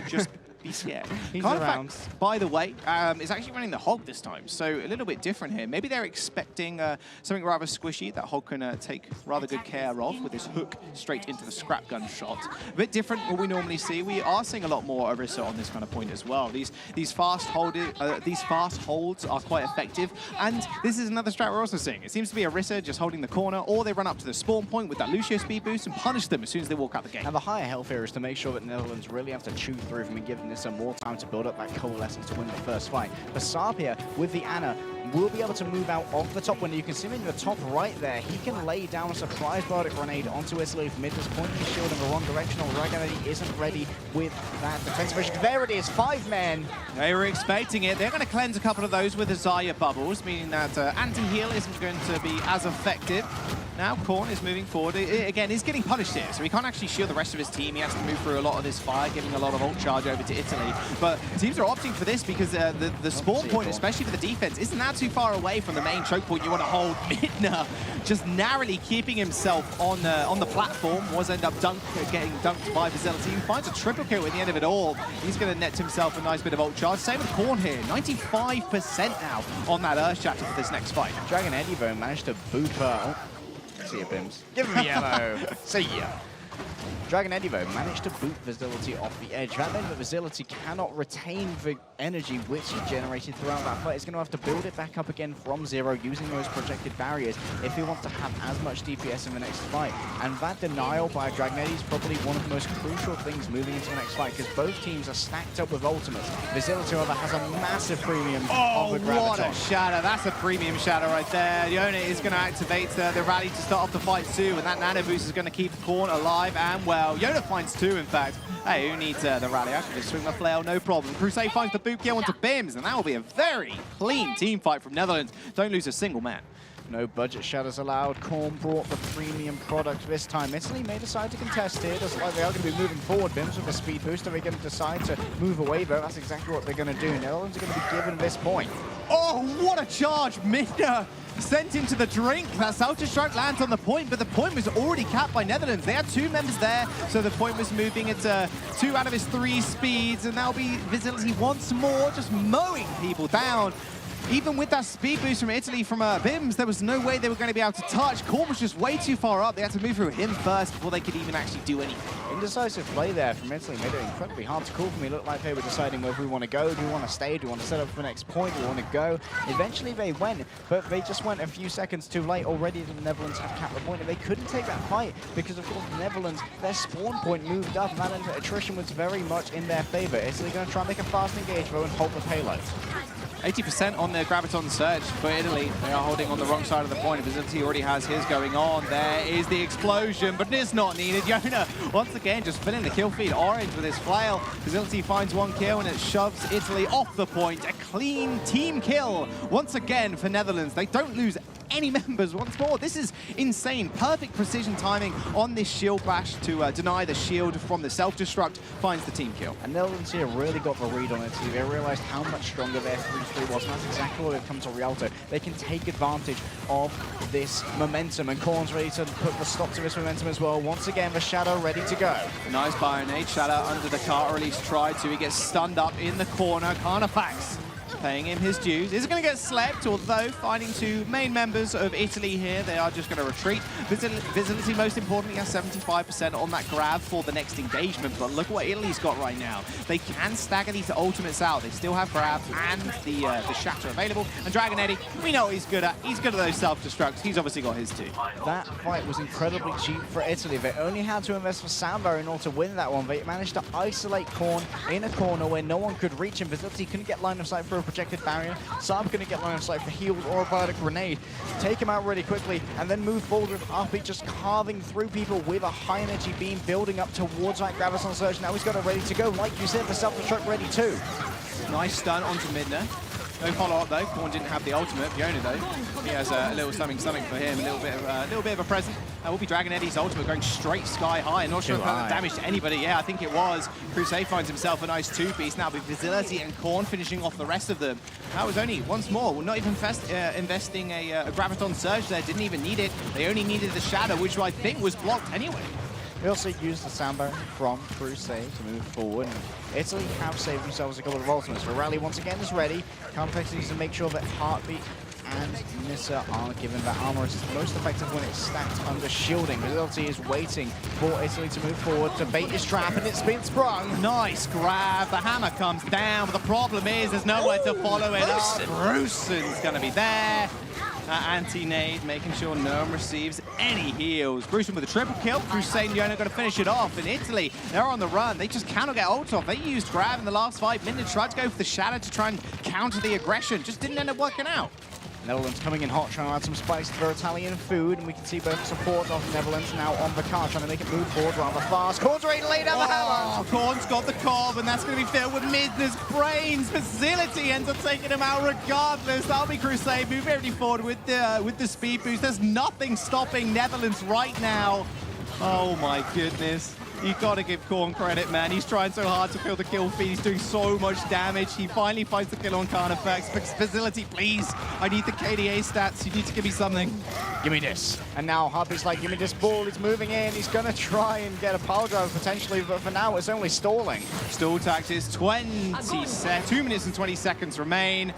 Just be scared. He's Qualifier, around. by the way, is actually running the Hog this time, so a little bit different here. Maybe they're expecting something rather squishy that Hog can take rather good care of with his hook straight into the scrap gun shot. A bit different what we normally see. We are seeing a lot more Orisa on this kind of point as well. These fast holds are quite effective, and this is another strat we're also seeing. It seems to be Orisa just holding the corner, or they run up to the spawn point with that Lucio speed boost and punish them as soon as they walk out the gate. And the higher health here is to make sure that Netherlands really have to chew through them and give them some more time to build up that coalescence to win the first fight. But Saab here with the Ana will be able to move out of the top window. You can see him in the top right there. He can lay down a surprise bardic grenade onto Italy from mid, just pointing his shield in the wrong direction. Dragon Eddie isn't ready with that defensive vision. There it is, 5 men. They were expecting it. They're going to cleanse a couple of those with the Zaya bubbles, meaning that anti-heal isn't going to be as effective. Now Korn is moving forward. Again, he's getting punished here, so he can't actually shield the rest of his team. He has to move through a lot of this fire, giving a lot of ult charge over to Italy. But teams are opting for this because the spawn point, especially for the defense, isn't that too far away from the main choke point you want to hold. Midna just narrowly keeping himself on the platform, was end up getting dunked by Facility. He finds a triple kill at the end of it all. He's going to net himself a nice bit of ult charge. Same with Korn here, 95% now on that Earth Shatter for this next fight. Dragon Eddie, though, managed to boot her. See ya, Bims. Give him a yellow. See ya. Dragon Eddie, though, managed to boot Facility off the edge. That meant that Facility cannot retain the energy which he generated throughout that fight. He's going to have to build it back up again from zero using those projected barriers if he wants to have as much DPS in the next fight. And that denial by Dragon Eddie is probably one of the most crucial things moving into the next fight, because both teams are stacked up with ultimates. Facility, however, has a massive premium on the Graviton. What a shatter. That's a premium shatter right there. Yona is going to activate the rally to start off the fight too, and that nano boost is going to keep Korn alive and well. Yona finds 2, in fact. Hey, who needs the rally? I can just swing my flail, no problem. Crusade finds the boot kill onto Bims, and that will be a very clean team fight from Netherlands. Don't lose a single man. No budget shatters allowed. Korn brought the premium product this time. Italy may decide to contest here. Doesn't like they are going to be moving forward. Bims with a speed boost. Are they going to decide to move away, though? That's exactly what they're going to do. Netherlands are going to be given this point. Oh, what a charge. Midna sent into the drink. That Salto Strike lands on the point, but the point was already capped by Netherlands. They had 2 members there, so the point was moving at 2 out of his 3 speeds, and that'll be Facility once more, just mowing people down. Even with that speed boost from Italy from Bims, there was no way they were going to be able to touch. Korn was just way too far up. They had to move through him first before they could even actually do anything. Indecisive play there from Italy made it incredibly hard to call for me. It looked like they were deciding whether we want to go, do we want to stay, do we want to set up for the next point, do we want to go. Eventually they went, but they just went a few seconds too late. Already the Netherlands had capped the point, and they couldn't take that fight because, of course, the Netherlands, their spawn point moved up, and that meant that attrition was very much in their favor. Italy going to try and make a fast engage, though, and hold the payload. 80% on the Graviton Surge for Italy. They are holding on the wrong side of the point. Facility already has his going on. There is the explosion, but it's not needed. Yona, once again, just filling the kill feed orange with his flail. Facility finds 1 kill, and it shoves Italy off the point. A clean team kill once again for Netherlands. They don't lose any members once more. This is insane. Perfect precision timing on this shield bash to deny the shield from the self-destruct. Finds the team kill. And Netherlands here really got the read on it. They realized how much stronger their 3-3 was, and that's exactly what they've come to Rialto. They can take advantage of this momentum, and Korn's ready to put the stop to this momentum as well. Once again, the Shadow ready to go. Nice Bionade. Shadow under the cart, or at least tried to. He gets stunned up in the corner. Carnifax paying him his dues. Is going to get slept, although finding two main members of Italy here, they are just going to retreat. Visibility, most importantly, has 75% on that grab for the next engagement, but look what Italy's got right now. They can stagger these ultimates out. They still have grab and the shatter available. And Dragon Eddie, we know what he's good at. He's good at those self-destructs. He's obviously got his too. That fight was incredibly cheap for Italy. They only had to invest for Samba in order to win that one. They managed to isolate Korn in a corner where no one could reach him. Visibility couldn't get line of sight for a projected barrier. Samba couldn't get line of sight for heals or a grenade. Take him out really quickly and then move forward with RP just carving through people with a high energy beam building up towards that Graviton Surge. Now he's got it ready to go. Like you said, the self-destruct ready too. Nice stun onto Midna. No follow-up though. Korn didn't have the ultimate. Fiona though, he has a little something for him. A little bit of a present. That will be Dragon Eddie's ultimate going straight sky high. I'm not sure if that damage to anybody. Yeah, I think it was. Crusade finds himself a nice two-piece now with Visibility and Korn finishing off the rest of them. That was only once more. We're not even investing a Graviton Surge there. Didn't even need it. They only needed the Shadow, which I think was blocked anyway. We also used the Samba from Crusade to move forward. Italy have saved themselves a couple of ultimates. So Rally once again is ready. Counterflex needs to make sure that Heartbeat and Nissa are given that armor. It's most effective when it's stacked under shielding. Visibility is waiting for Italy to move forward to bait his trap, and it's been sprung. Nice grab. The hammer comes down, but the problem is there's nowhere to follow it up. Brucen's going to be there. Anti-nade, making sure no one receives any heals. Brucen with a triple kill. Crusade and Yona going to finish it off. In Italy, they're on the run. They just cannot get ult off. They used grab in the last 5 minutes, tried to go for the shadow to try and counter the aggression. Just didn't end up working out. Netherlands coming in hot, trying to add some spice to their Italian food, and we can see both support of Netherlands now on the car, trying to make it move forward rather fast. Korn's ready to lay down the hammer! Korn's got the cob, and that's going to be filled with Midna's brains. Facility ends up taking him out regardless. That'll be Crusade move very forward with the speed boost. There's nothing stopping Netherlands right now. Oh my goodness. You've got to give Korn credit, man. He's trying so hard to kill the kill feed. He's doing so much damage. He finally finds the kill on Carnifex. Facility, please. I need the KDA stats. You need to give me something. Give me this. And now Heartbeat's like, give me this ball. He's moving in. He's going to try and get a power drive potentially, but for now it's only stalling. Stall tactics, 2 minutes and 20 seconds remain.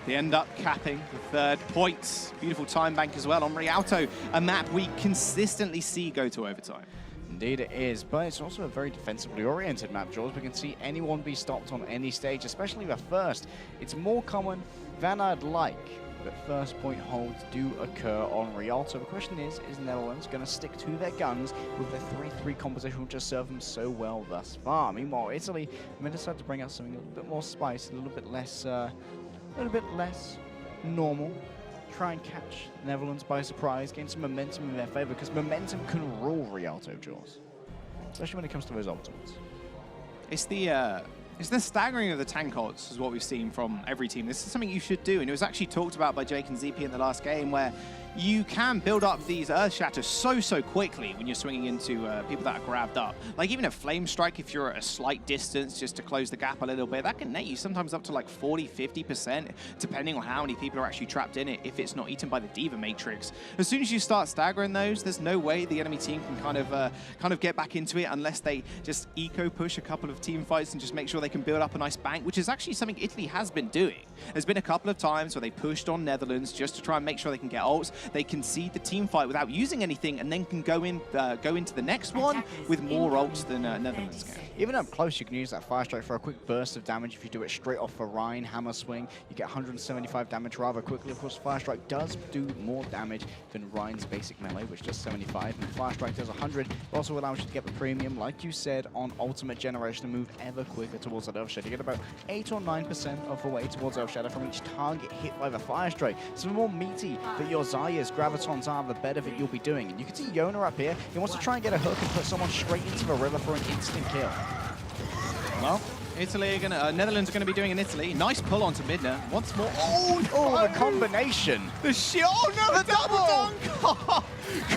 They end up capping the third points. Beautiful time bank as well on Rialto, a map we consistently see go to overtime. Indeed it is, but it's also a very defensively oriented map, Jaws. We can see anyone be stopped on any stage, especially the first. It's more common than I'd like, but first point holds do occur on Rialto. The question is Netherlands going to stick to their guns with their 3-3 composition, which has served them so well thus far? Meanwhile, Italy may decide to bring out something a little bit more spice, a little bit less normal. Try and catch the Netherlands by surprise, gain some momentum in their favor, because momentum can rule Rialto, Jaws. Especially when it comes to those ultimates. It's the staggering of the tank odds is what we've seen from every team. This is something you should do, and it was actually talked about by Jake and ZP in the last game, where you can build up these Earth Shatters so quickly when you're swinging into people that are grabbed up. Like even a Flame Strike, if you're at a slight distance just to close the gap a little bit, that can net you sometimes up to like 40–50%, depending on how many people are actually trapped in it if it's not eaten by the Diva Matrix. As soon as you start staggering those, there's no way the enemy team can kind of get back into it unless they just eco-push a couple of team fights and just make sure they can build up a nice bank, which is actually something Italy has been doing. There's been a couple of times where they pushed on Netherlands just to try and make sure they can get ults. They concede the team fight without using anything and then can go into the next one with more ults than Netherlands can. Even up close, you can use that Fire Strike for a quick burst of damage. If you do it straight off a Rhine Hammer Swing, you get 175 damage rather quickly. Of course, Fire Strike does do more damage than Rhine's basic melee, which does 75, and Fire Strike does 100. It also allows you to get the premium, like you said, on Ultimate Generation, and move ever quicker towards that Earth Shadow. You get about 8 or 9% of the way towards Earth Shadow from each target hit by the Fire Strike. So the more meaty that your Zaya's Gravitons are, the better that you'll be doing. And you can see Yona up here. He wants to try and get a hook and put someone straight into the river for an instant kill. Well, Netherlands are going to be doing in Italy. Nice pull onto Midna. Once more. Oh, the combination. The double dunk.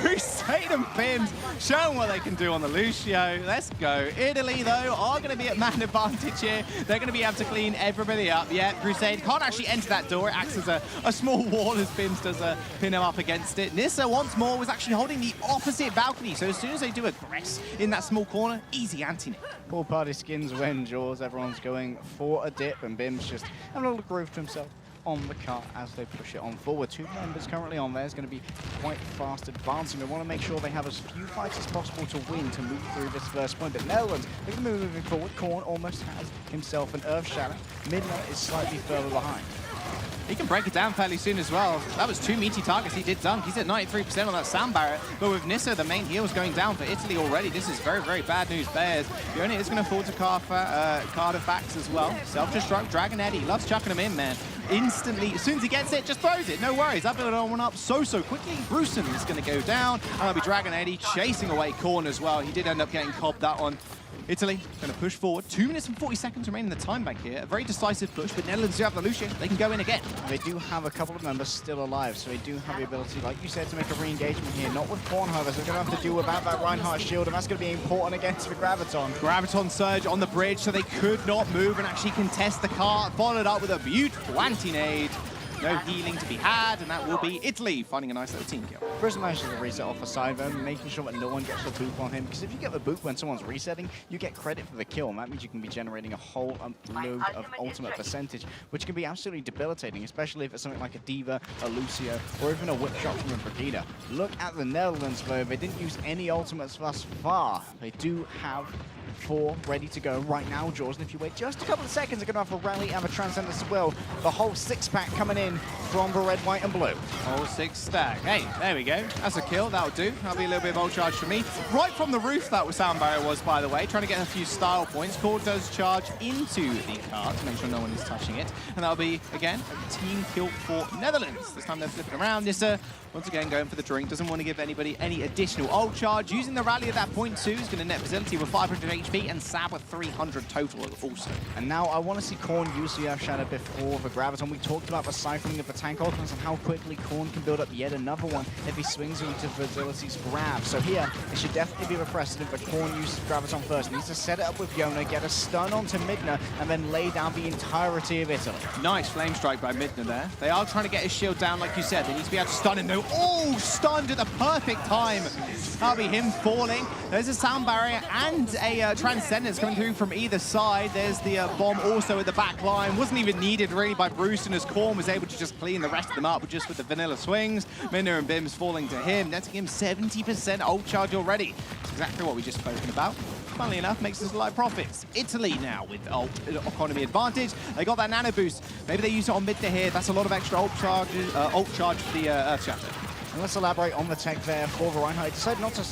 Crusade and Pims showing what they can do on the Lucio. Let's go. Italy, though, are going to be at man advantage here. They're going to be able to clean everybody up. Yeah, Crusade can't actually enter that door. It acts as a small wall as Pims does pin him up against it. Nissa, once more, was actually holding the opposite balcony. So as soon as they do aggress in that small corner, easy anti-net. Pool party skins when, Jaws. everyone's going for a dip, and Bim's just having a little groove to himself on the cart as they push it on forward. 2 members currently on there is going to be quite fast advancing. They want to make sure they have as few fights as possible to win to move through this first point. But Netherlands, they're going to be moving forward. Korn almost has himself an Earth Shatter. Midnight is slightly further behind. He can break it down fairly soon as well. That was 2 meaty targets he did dunk. He's at 93% on that Sound Barrier. But with Nissa, the main heals going down for Italy already, this is very, very bad news bears. The only is going to fall to Cardifax as well. Self-destruct, Dragon Eddie. Loves chucking him in, man. Instantly, as soon as he gets it, just throws it. No worries. Up and on one up so quickly. Bruson is going to go down. And that'll be Dragon Eddie chasing away Korn as well. He did end up getting cobbed that one. Italy going to push forward. 2 minutes and 40 seconds remaining in the time bank here. A very decisive push, but Netherlands do have the Lucian. They can go in again. They do have a couple of members still alive, so they do have the ability, like you said, to make a re-engagement here. Not with Korn, however, so they're going to have to do without that Reinhardt shield, and that's going to be important against the Graviton. Graviton surge on the bridge, so they could not move and actually contest the cart. Followed up with a beautiful anti-nade. No healing to be had, and that will be Italy finding a nice little team kill. Bruson manages to reset off the side though, making sure that no one gets the boop on him, because if you get the boop when someone's resetting, you get credit for the kill, and that means you can be generating a whole load of ultimate percentage, which can be absolutely debilitating, especially if it's something like a D.Va, a Lucio, or even a whip shot from a Brigida. Look at the Netherlands though, they didn't use any ultimates thus far. They do have 4 ready to go right now, Jaws, and if you wait just a couple of seconds, they're going to have a rally and a Transcendence as well. The whole 6-pack coming in from the red, white, and blue. Whole 6 stack. Hey, there we go. That's a kill. That'll do. That'll be a little bit of ult charge for me. Right from the roof, that was Sound Barrier was, by the way, trying to get a few style points. Core does charge into the cart to make sure no one is touching it, and that'll be, again, a team kill for Netherlands. This time they're flipping around. Nissa, once again, going for the drink. Doesn't want to give anybody any additional ult charge. Using the rally at that point, too, is going to net Facility with 500 HP and Sab with 300 total also. And now I want to see Korn use the Earth Shatter before the Graviton. We talked about the cycling of the tank ultimates and how quickly Korn can build up yet another one if he swings into Facility's grab. So here, it should definitely be the precedent that Korn uses Graviton first. He needs to set it up with Yona, get a stun onto Midna, and then lay down the entirety of Italy. Nice flame strike by Midna there. They are trying to get his shield down, like you said. They need to be able to stun him, though. Oh, stunned at the perfect time. That'll be him falling. There's a Sound Barrier and a Transcendence coming through from either side. There's the bomb also at the back line. Wasn't even needed, really, by Bruce, as Korn was able to just clean the rest of them up just with the vanilla swings. Minna and Bim's falling to him, netting him 70% ult charge already. It's exactly what we just spoken about. Funnily enough, makes us light profits. Italy now with ult economy advantage. They got that nano boost. Maybe they use it on mid to here. That's a lot of extra ult charge for the Earth Shatter. And let's elaborate on the tech there for the Reinhardt. He decided not to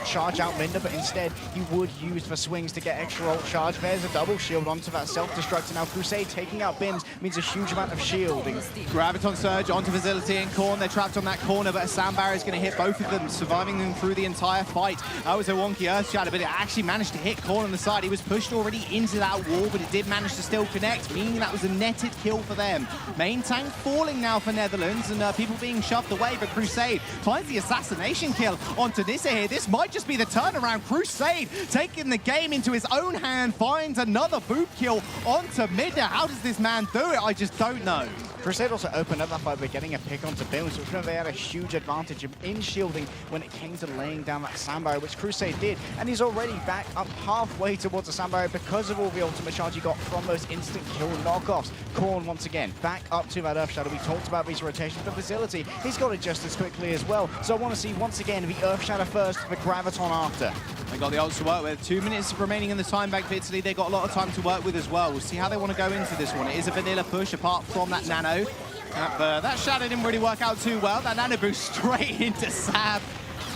charge out Linda, but instead he would use the swings to get extra ult charge. There's a double shield onto that self-destruct. Now Crusade taking out Bims means a huge amount of shielding. Graviton surge onto Facility and Korn. They're trapped on that corner, but a Sound Barrier is going to hit both of them, surviving them through the entire fight. That was a wonky Earth Shatter, but it actually managed to hit Korn on the side. He was pushed already into that wall, but it did manage to still connect, meaning that was a netted kill for them. Main tank falling now for Netherlands, and people being shoved away, but Crusade finds the assassination kill onto Nissa here. This might just be the turnaround. Crusade taking the game into his own hand, finds another boop kill onto Midna. How does this man do it? I just don't know. Crusade also opened up that fight by getting a pick onto Bims, which meant they had a huge advantage in shielding when it came to laying down that Sound Barrier, which Crusade did. And he's already back up halfway towards the Sound Barrier because of all the ultimate charge he got from those instant kill knockoffs. Korn, once again, back up to that Earth Shatter. We talked about these rotations for Facility. He's got it just as quickly as well. So I want to see, once again, the Earth Shatter first, the Graviton after. They got the ults to work with. 2 minutes remaining in the time bank for Italy. They got a lot of time to work with as well. We'll see how they want to go into this one. It is a vanilla push apart from that nano. That shadow didn't really work out too well. That nano boost straight into Sab.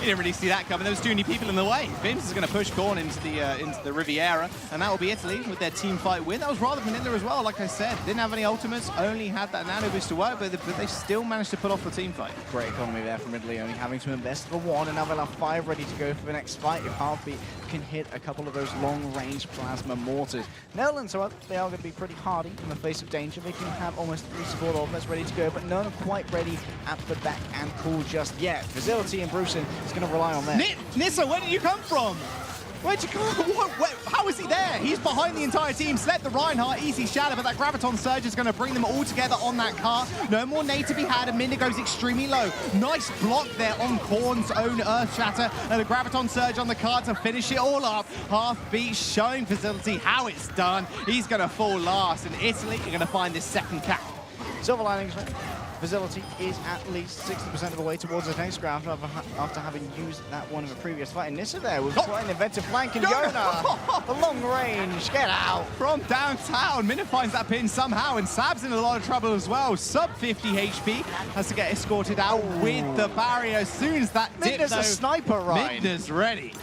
He didn't really see that coming. There was too many people in the way. Bims is going to push Korn into the Riviera, and that will be Italy with their team fight win. That was rather vanilla as well, like I said. Didn't have any ultimates, only had that nano boost to work with, but they still managed to pull off the team fight. Great economy there from Italy, only having to invest for 1, and now they'll have 5 ready to go for the next fight if Heartbeat can hit a couple of those long-range plasma mortars. Netherlands, however, they are going to be pretty hardy in the face of danger. They can have almost 3 support ultimates ready to go, but none quite ready at the back and pull just yet. Facility and Bruson is going to rely on that. Nissa, where did you come from? Where'd you come from? How is he there? He's behind. behind the entire team. Sled the Reinhardt, easy shatter, but that Graviton Surge is going to bring them all together on that cart. No more nade to be had, and Minder goes extremely low. Nice block there on Korn's own Earth Shatter, and a Graviton Surge on the cart to finish it all up. Halfbeat showing Facility how it's done. He's going to fall last, and Italy are going to find this second cap. Silver linings, right? Facility is at least 60% of the way towards the next round after having used that one in the previous fight. And Nissa there with quite an inventive flank, and Yona, the long range, get out. From downtown, Minna finds that pin somehow, and Sab's in a lot of trouble as well. Sub 50 HP, has to get escorted out with the barrier as soon as that dip, Minna's a sniper, right? Minna's ready.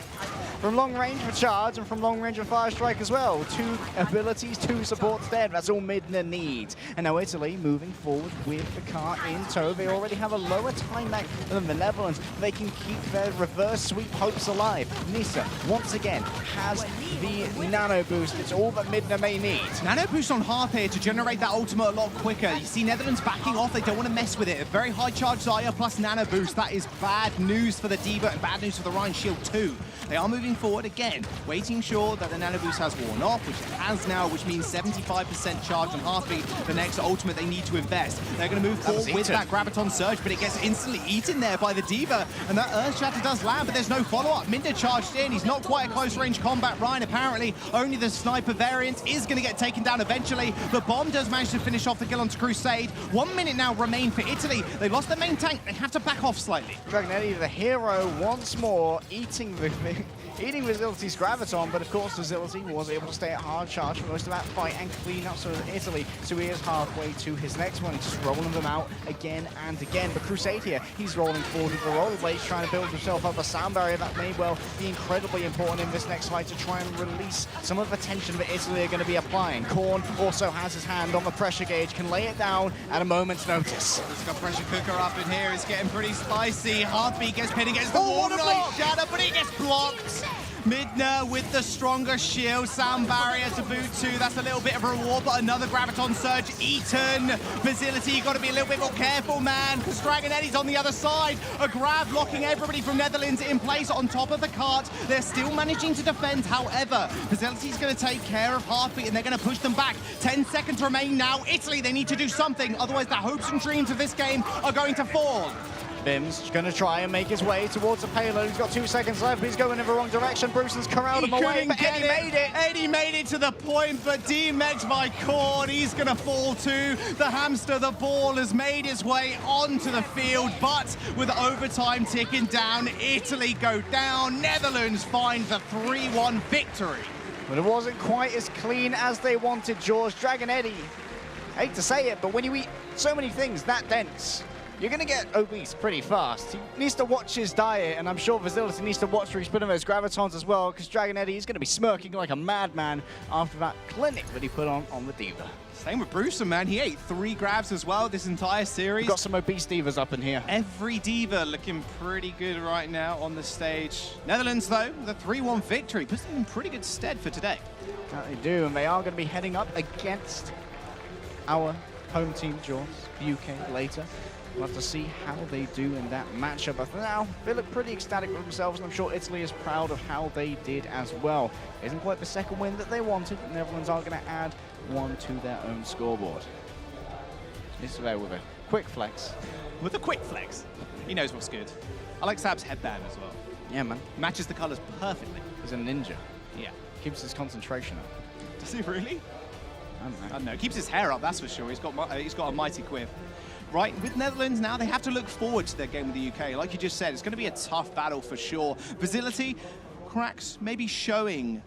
From long range for charge and from long range for fire strike as well. 2 abilities, 2 supports there. That's all Midna needs. And now Italy moving forward with the car in tow. They already have a lower time back than the Netherlands. They can keep their reverse sweep hopes alive. Nissa, once again, has the nano boost. It's all that Midna may need. Nano boost on Hearth here to generate that ultimate a lot quicker. You see Netherlands backing off. They don't want to mess with it. A very high charge Zaya plus nano boost. That is bad news for the D.Va and bad news for the Ryan Shield too. They are moving forward again, waiting sure that the nano boost has worn off, which it has now, which means 75% charge on Heartbeat. The next ultimate they need to invest. They're going to move forward with that Graviton Surge, but it gets instantly eaten there by the D.Va, and that Earth Shatter does land, but there's no follow-up. Minder charged in. He's not quite a close-range combat Ryan. Apparently, only the sniper variant is going to get taken down eventually. The bomb does manage to finish off the kill onto Crusade. 1 minute now remain for Italy. They lost their main tank. They have to back off slightly. Dragon Eddie, the hero, once more eating Facility's Graviton, but of course Facility was able to stay at hard charge for most of that fight and clean up sort of Italy, so he is halfway to his next one. He's just rolling them out again and again. But Crusade here, he's rolling forward with the rollerblades, trying to build himself up a sound barrier that may well be incredibly important in this next fight to try and release some of the tension that Italy are going to be applying. Korn also has his hand on the pressure gauge, can lay it down at a moment's notice. He's got pressure cooker up in here. It's getting pretty spicy. Heartbeat gets pinned against the wall. Nice shatter, but he gets blocked. Midna with the stronger shield, sound barrier to boot too. That's a little bit of a reward, but another Graviton Surge eaten. Facility, you got to be a little bit more careful, man, because Dragon Eddie's on the other side. A grab locking everybody from Netherlands in place on top of the cart. They're still managing to defend, however. Facility's going to take care of Heartbeat, and they're going to push them back. 10 seconds remain now. Italy, they need to do something, otherwise the hopes and dreams of this game are going to fall. Bim's going to try and make his way towards the payload. He's got 2 seconds left, but he's going in the wrong direction. Brewson's corralled him away, but Eddie made it. Eddie made it to the point, but DMEG'd by Korn. He's going to fall too. The hamster, the ball, has made his way onto the field, but with overtime ticking down, Italy go down. Netherlands find the 3-1 victory. But it wasn't quite as clean as they wanted, George. Dragon Eddie, I hate to say it, but when you eat so many things that dense, you're going to get obese pretty fast. He needs to watch his diet, and I'm sure Facility needs to watch where he's putting those Gravitons as well, because Dragon Eddie is going to be smirking like a madman after that clinic that he put on the D.Va. Same with Brewster, man. He ate 3 grabs as well this entire series. We've got some obese D.Vas up in here. Every D.Va looking pretty good right now on the stage. Netherlands, though, the 3-1 victory puts them in pretty good stead for today. That they do, and they are going to be heading up against our home team, Jaws, the UK, later. We'll have to see how they do in that matchup. But for now, they look pretty ecstatic with themselves, and I'm sure Italy is proud of how they did as well. Isn't quite the second win that they wanted. The Netherlands are going to add 1 to their own scoreboard. This way with a quick flex. With a quick flex. He knows what's good. I like Sab's headband as well. Yeah, man. Matches the colors perfectly. He's a ninja. Yeah. Keeps his concentration up. Does he really? I don't know. Keeps his hair up, that's for sure. He's got a mighty quiff. Right, with Netherlands now, they have to look forward to their game with the UK. Like you just said, it's going to be a tough battle for sure. Facility, cracks maybe showing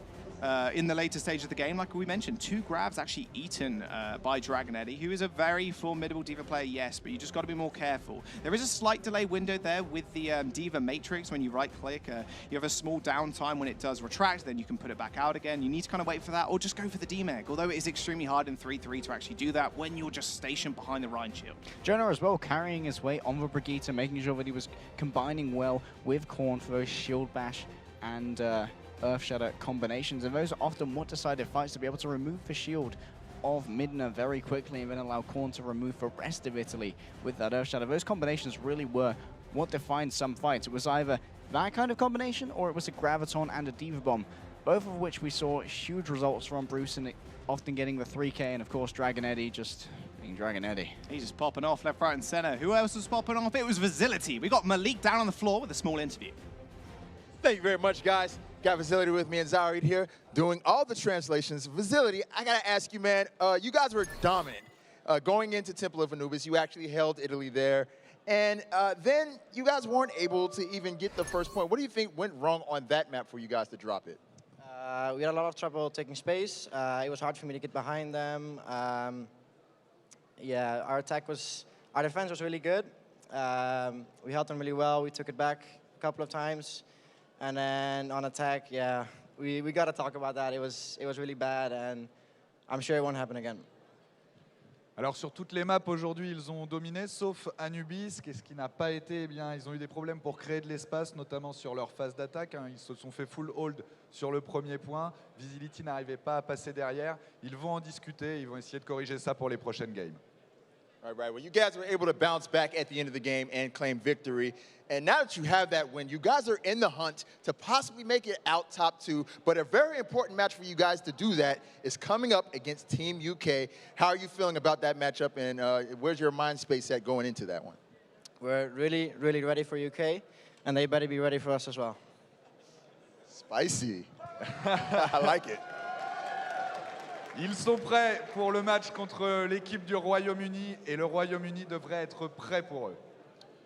in the later stage of the game, like we mentioned. 2 grabs actually eaten by Dragon Eddie, who is a very formidable D.Va player, yes, but you just got to be more careful. There is a slight delay window there with the D.Va Matrix. When you right-click, you have a small downtime when it does retract, then you can put it back out again. You need to kind of wait for that, or just go for the DMEG, although it is extremely hard in 3-3 to actually do that when you're just stationed behind the Rhine Shield. Jonah as well, carrying his way on the Brigitte, making sure that he was combining well with Korn for those Shield Bash and Earth Shatter combinations, and those are often what decided fights, to be able to remove the shield of Midna very quickly and then allow Korn to remove the rest of Italy with that Earth Shatter. Those combinations really were what defined some fights. It was either that kind of combination or it was a Graviton and a D.Va Bomb. both of which we saw huge results from. Bruce and often getting the 3K, and of course Dragon Eddie just being Dragon Eddie. He's just popping off left, right, and center. Who else was popping off? It was Vizility. We got Malik down on the floor with a small interview. Thank you very much, guys. Got Vizility with me and Zarid here doing all the translations. Vizility, I gotta ask you, man, you guys were dominant. Going into Temple of Anubis, you actually held Italy there. And then you guys weren't able to even get the first point. What do you think went wrong on that map for you guys to drop it? We had a lot of trouble taking space. It was hard for me to get behind them. Yeah, our defense was really good. We held them really well. We took it back a couple of times. And then on attack, yeah, we got to talk about that. It was really bad, and I'm sure it won't happen again. Alors sur toutes les maps aujourd'hui, ils ont dominé, sauf Anubis. Qu'est-ce qui n'a pas été? Eh bien, ils ont eu des problèmes pour créer de l'espace, notamment sur leur phase d'attaque. Ils se sont fait full hold sur le premier point. Vizility n'arrivait pas à passer derrière. Ils vont en discuter. Ils vont essayer de corriger ça pour les prochaines games. Right. Well, you guys were able to bounce back at the end of the game and claim victory. And now that you have that win, you guys are in the hunt to possibly make it out top 2. But a very important match for you guys to do that is coming up against Team UK. How are you feeling about that matchup, and where's your mind space at going into that one? We're really, really ready for UK, and they better be ready for us as well. Spicy. I like it. Ils sont prêts pour le match contre l'équipe du Royaume-Uni, et le Royaume-Uni devrait être prêt pour eux.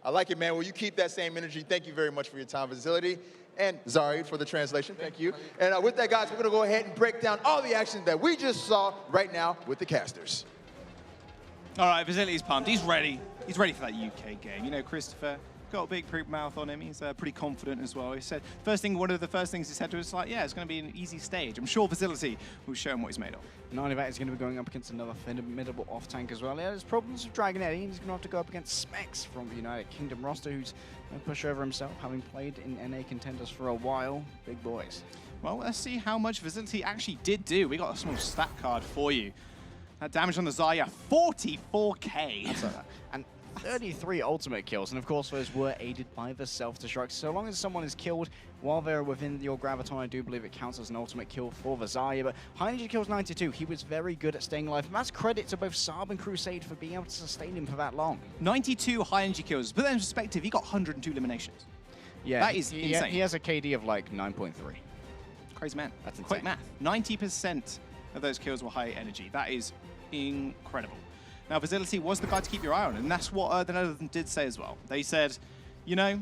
I like it, man. Well, you keep that same energy. Thank you very much for your time, Vizility, and Zarid for the translation. Thank you. And with that, guys, we're going to go ahead and break down all the action that we just saw right now with the casters. All right, Vizility's pumped. He's ready. He's ready for that UK game. You know, Christopher got a big poop mouth on him. He's pretty confident as well. He said, one of the first things he said to us, like, yeah, it's going to be an easy stage. I'm sure Vizility will show him what he's made of. Not only that, he's going to be going up against another formidable off-tank as well. He has problems with Dragon Eddie, and he's going to have to go up against Smex from the United Kingdom roster, who's going to push over himself, having played in NA contenders for a while. Big boys. Well, let's see how much Vizility actually did do. We got a small stat card for you. That damage on the Zarya, 44k. That's like that. And 33 ultimate kills, and of course those were aided by the self-destruct. So long as someone is killed while they're within your graviton, I do believe it counts as an ultimate kill for the Zarya. But high energy kills 92. He was very good at staying alive, and that's credit to both Saab and Crusade for being able to sustain him for that long. 92 high energy kills. Put that in perspective, he got 102 eliminations. Yeah, that is insane. He has a KD of like 9.3. Crazy man. That's insane. Quick math. 90% of those kills were high energy. That is incredible. Now, Vizility was the guy to keep your eye on, and that's what the Netherlands did say as well. They said, you know,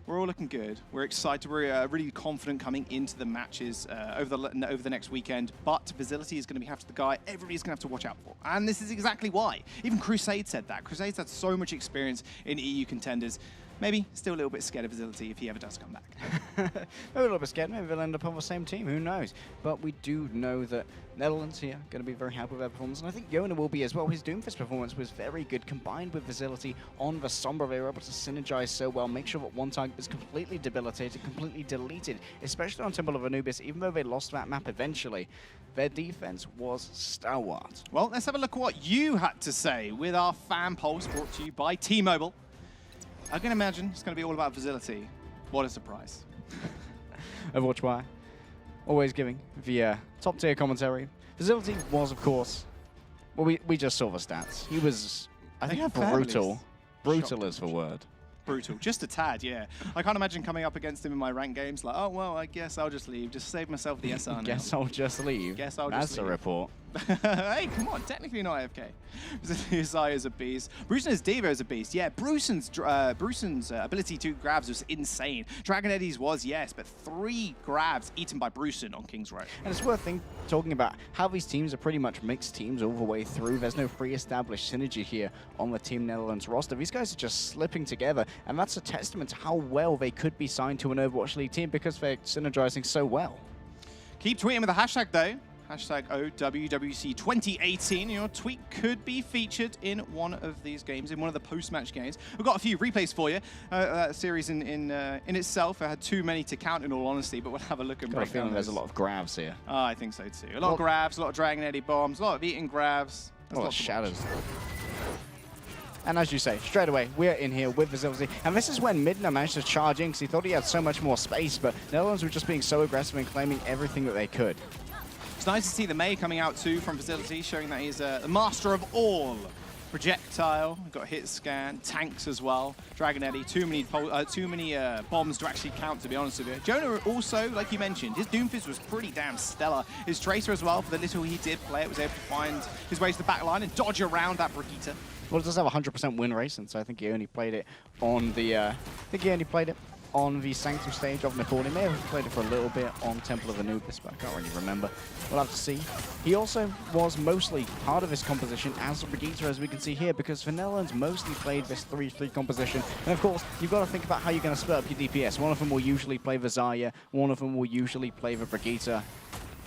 we're all looking good. We're excited. We're really confident coming into the matches over the next weekend, but Vizility is going to be the guy everybody's going to have to watch out for. And this is exactly why. Even Crusade said that. Crusade's had so much experience in EU contenders. Maybe still a little bit scared of Vizility if he ever does come back. A little bit scared. Maybe they'll end up on the same team. Who knows? But we do know that Netherlands here going to be very happy with their performance, and I think Yona will be as well. His Doomfist performance was very good, combined with Vizility on the Sombra. They were able to synergize so well, make sure that one target was completely debilitated, completely deleted, especially on Temple of Anubis. Even though they lost that map eventually, their defense was stalwart. Well, let's have a look at what you had to say with our fan polls brought to you by T-Mobile. I can imagine it's going to be all about Vizility. What a surprise. Overwatch Wire, always giving the top tier commentary. Vizility was, of course, well, we just saw the stats. He was, I think, brutal. Brutal is the word. Brutal. Just a tad, yeah. I can't imagine coming up against him in my ranked games like, oh, well, I guess I'll just leave. Just save myself the SR now. Guess I'll just leave. Guess I'll That's just leave. a report. Hey, come on. Technically not AFK. Zaya's a beast. Brucen's Diva is a beast. Yeah, Brucen's ability to grabs was insane. Dragon Eddie's was, yes, but 3 grabs eaten by Brucen on King's Row. And it's worth talking about how these teams are pretty much mixed teams all the way through. There's no pre-established synergy here on the Team Netherlands roster. These guys are just slipping together, and that's a testament to how well they could be signed to an Overwatch League team because they're synergizing so well. Keep tweeting with the hashtag, though. Hashtag OWWC 2018. Your tweet could be featured in one of these games, in one of the post-match games. We've got a few replays for you. That series in itself, I had too many to count, in all honesty, but we'll have a look and break down. There's a lot of grabs here. Oh, I think so too. A lot of grabs, a lot of Dragon Eddie bombs, a lot of eating grabs. A lot of shadows. And as you say, straight away, we're in here with Facility. And this is when Midna managed to charge in because he thought he had so much more space, but Netherlands were just being so aggressive and claiming everything that they could. It's nice to see the May coming out too from Facility, showing that he's the master of all. Projectile, got hit scan, tanks as well. Dragon Eddy, too many bombs to actually count, to be honest with you. Jonah also, like you mentioned, his Doomfist was pretty damn stellar. His Tracer as well, for the little he did play it, was able to find his way to the back line and dodge around that Brigitte. Well, it does have a 100% win rate, and so I think he only played it on the on the Sanctum stage of Nepal. He may have played it for a little bit on Temple of Anubis, but I can't really remember. We'll have to see. He also was mostly part of this composition as a Brigitte, as we can see here, because the Netherlands mostly played this 3-3 composition. And of course, you've got to think about how you're going to split up your DPS. One of them will usually play the Zarya, one of them will usually play the Brigitte.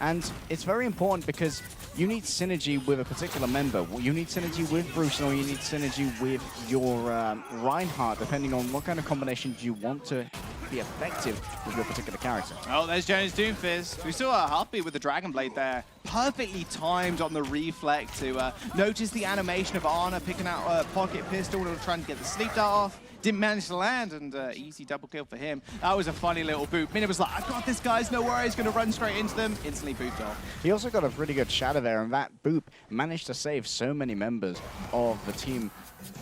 And it's very important because you need synergy with a particular member. You need synergy with Bruce, or you need synergy with your Reinhardt, depending on what kind of combinations you want to be effective with your particular character. Oh, there's Jonas Doomfist. We saw a heartbeat with the Dragon Blade there. Perfectly timed on the reflect to notice the animation of Ana picking out a pocket pistol and trying to get the sleep dart off. Didn't manage to land, and easy double kill for him. That was a funny little boot. Mina was like, I got this, guys, no worries, gonna run straight into them. Instantly booped off. He also got a pretty good shadow there, and that boop managed to save so many members of the team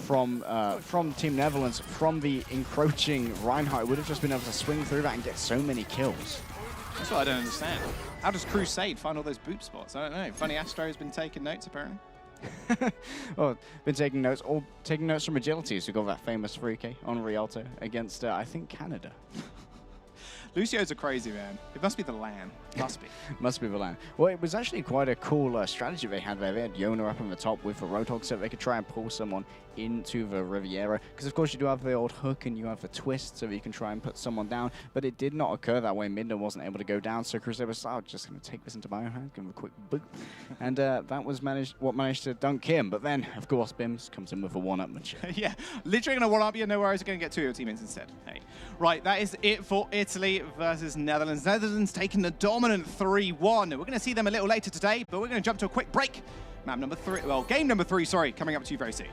from Team Netherlands, from the encroaching Reinhardt. Would have just been able to swing through that and get so many kills. That's what I don't understand. How does Crusade find all those boop spots? I don't know. Funny Astro's been taking notes, apparently. Well, been taking notes, or taking notes from Agilities, who got that famous 3K on Rialto against, I think, Canada. Lucio's a crazy man. It must be the LAN. Must be. Must be the LAN. Well, it was actually quite a cool strategy they had there. They had Yona up on the top with the Roadhog, so they could try and pull someone into the Riviera. Because, of course, you do have the old hook and you have the twist, so you can try and put someone down. But it did not occur that way. Midna wasn't able to go down, so Crusader was just going to take this into my own hand, give him a quick boot. And that was what managed to dunk him. But then, of course, Bims comes in with a one-upmanship. Yeah, literally going to one-up you. No worries, you're going to get 2 of your teammates instead. Hey. Right, that is it for Italy versus Netherlands. Netherlands taking the dominant 3-1. We're going to see them a little later today, but we're going to jump to a quick break. Game number 3, sorry, coming up to you very soon.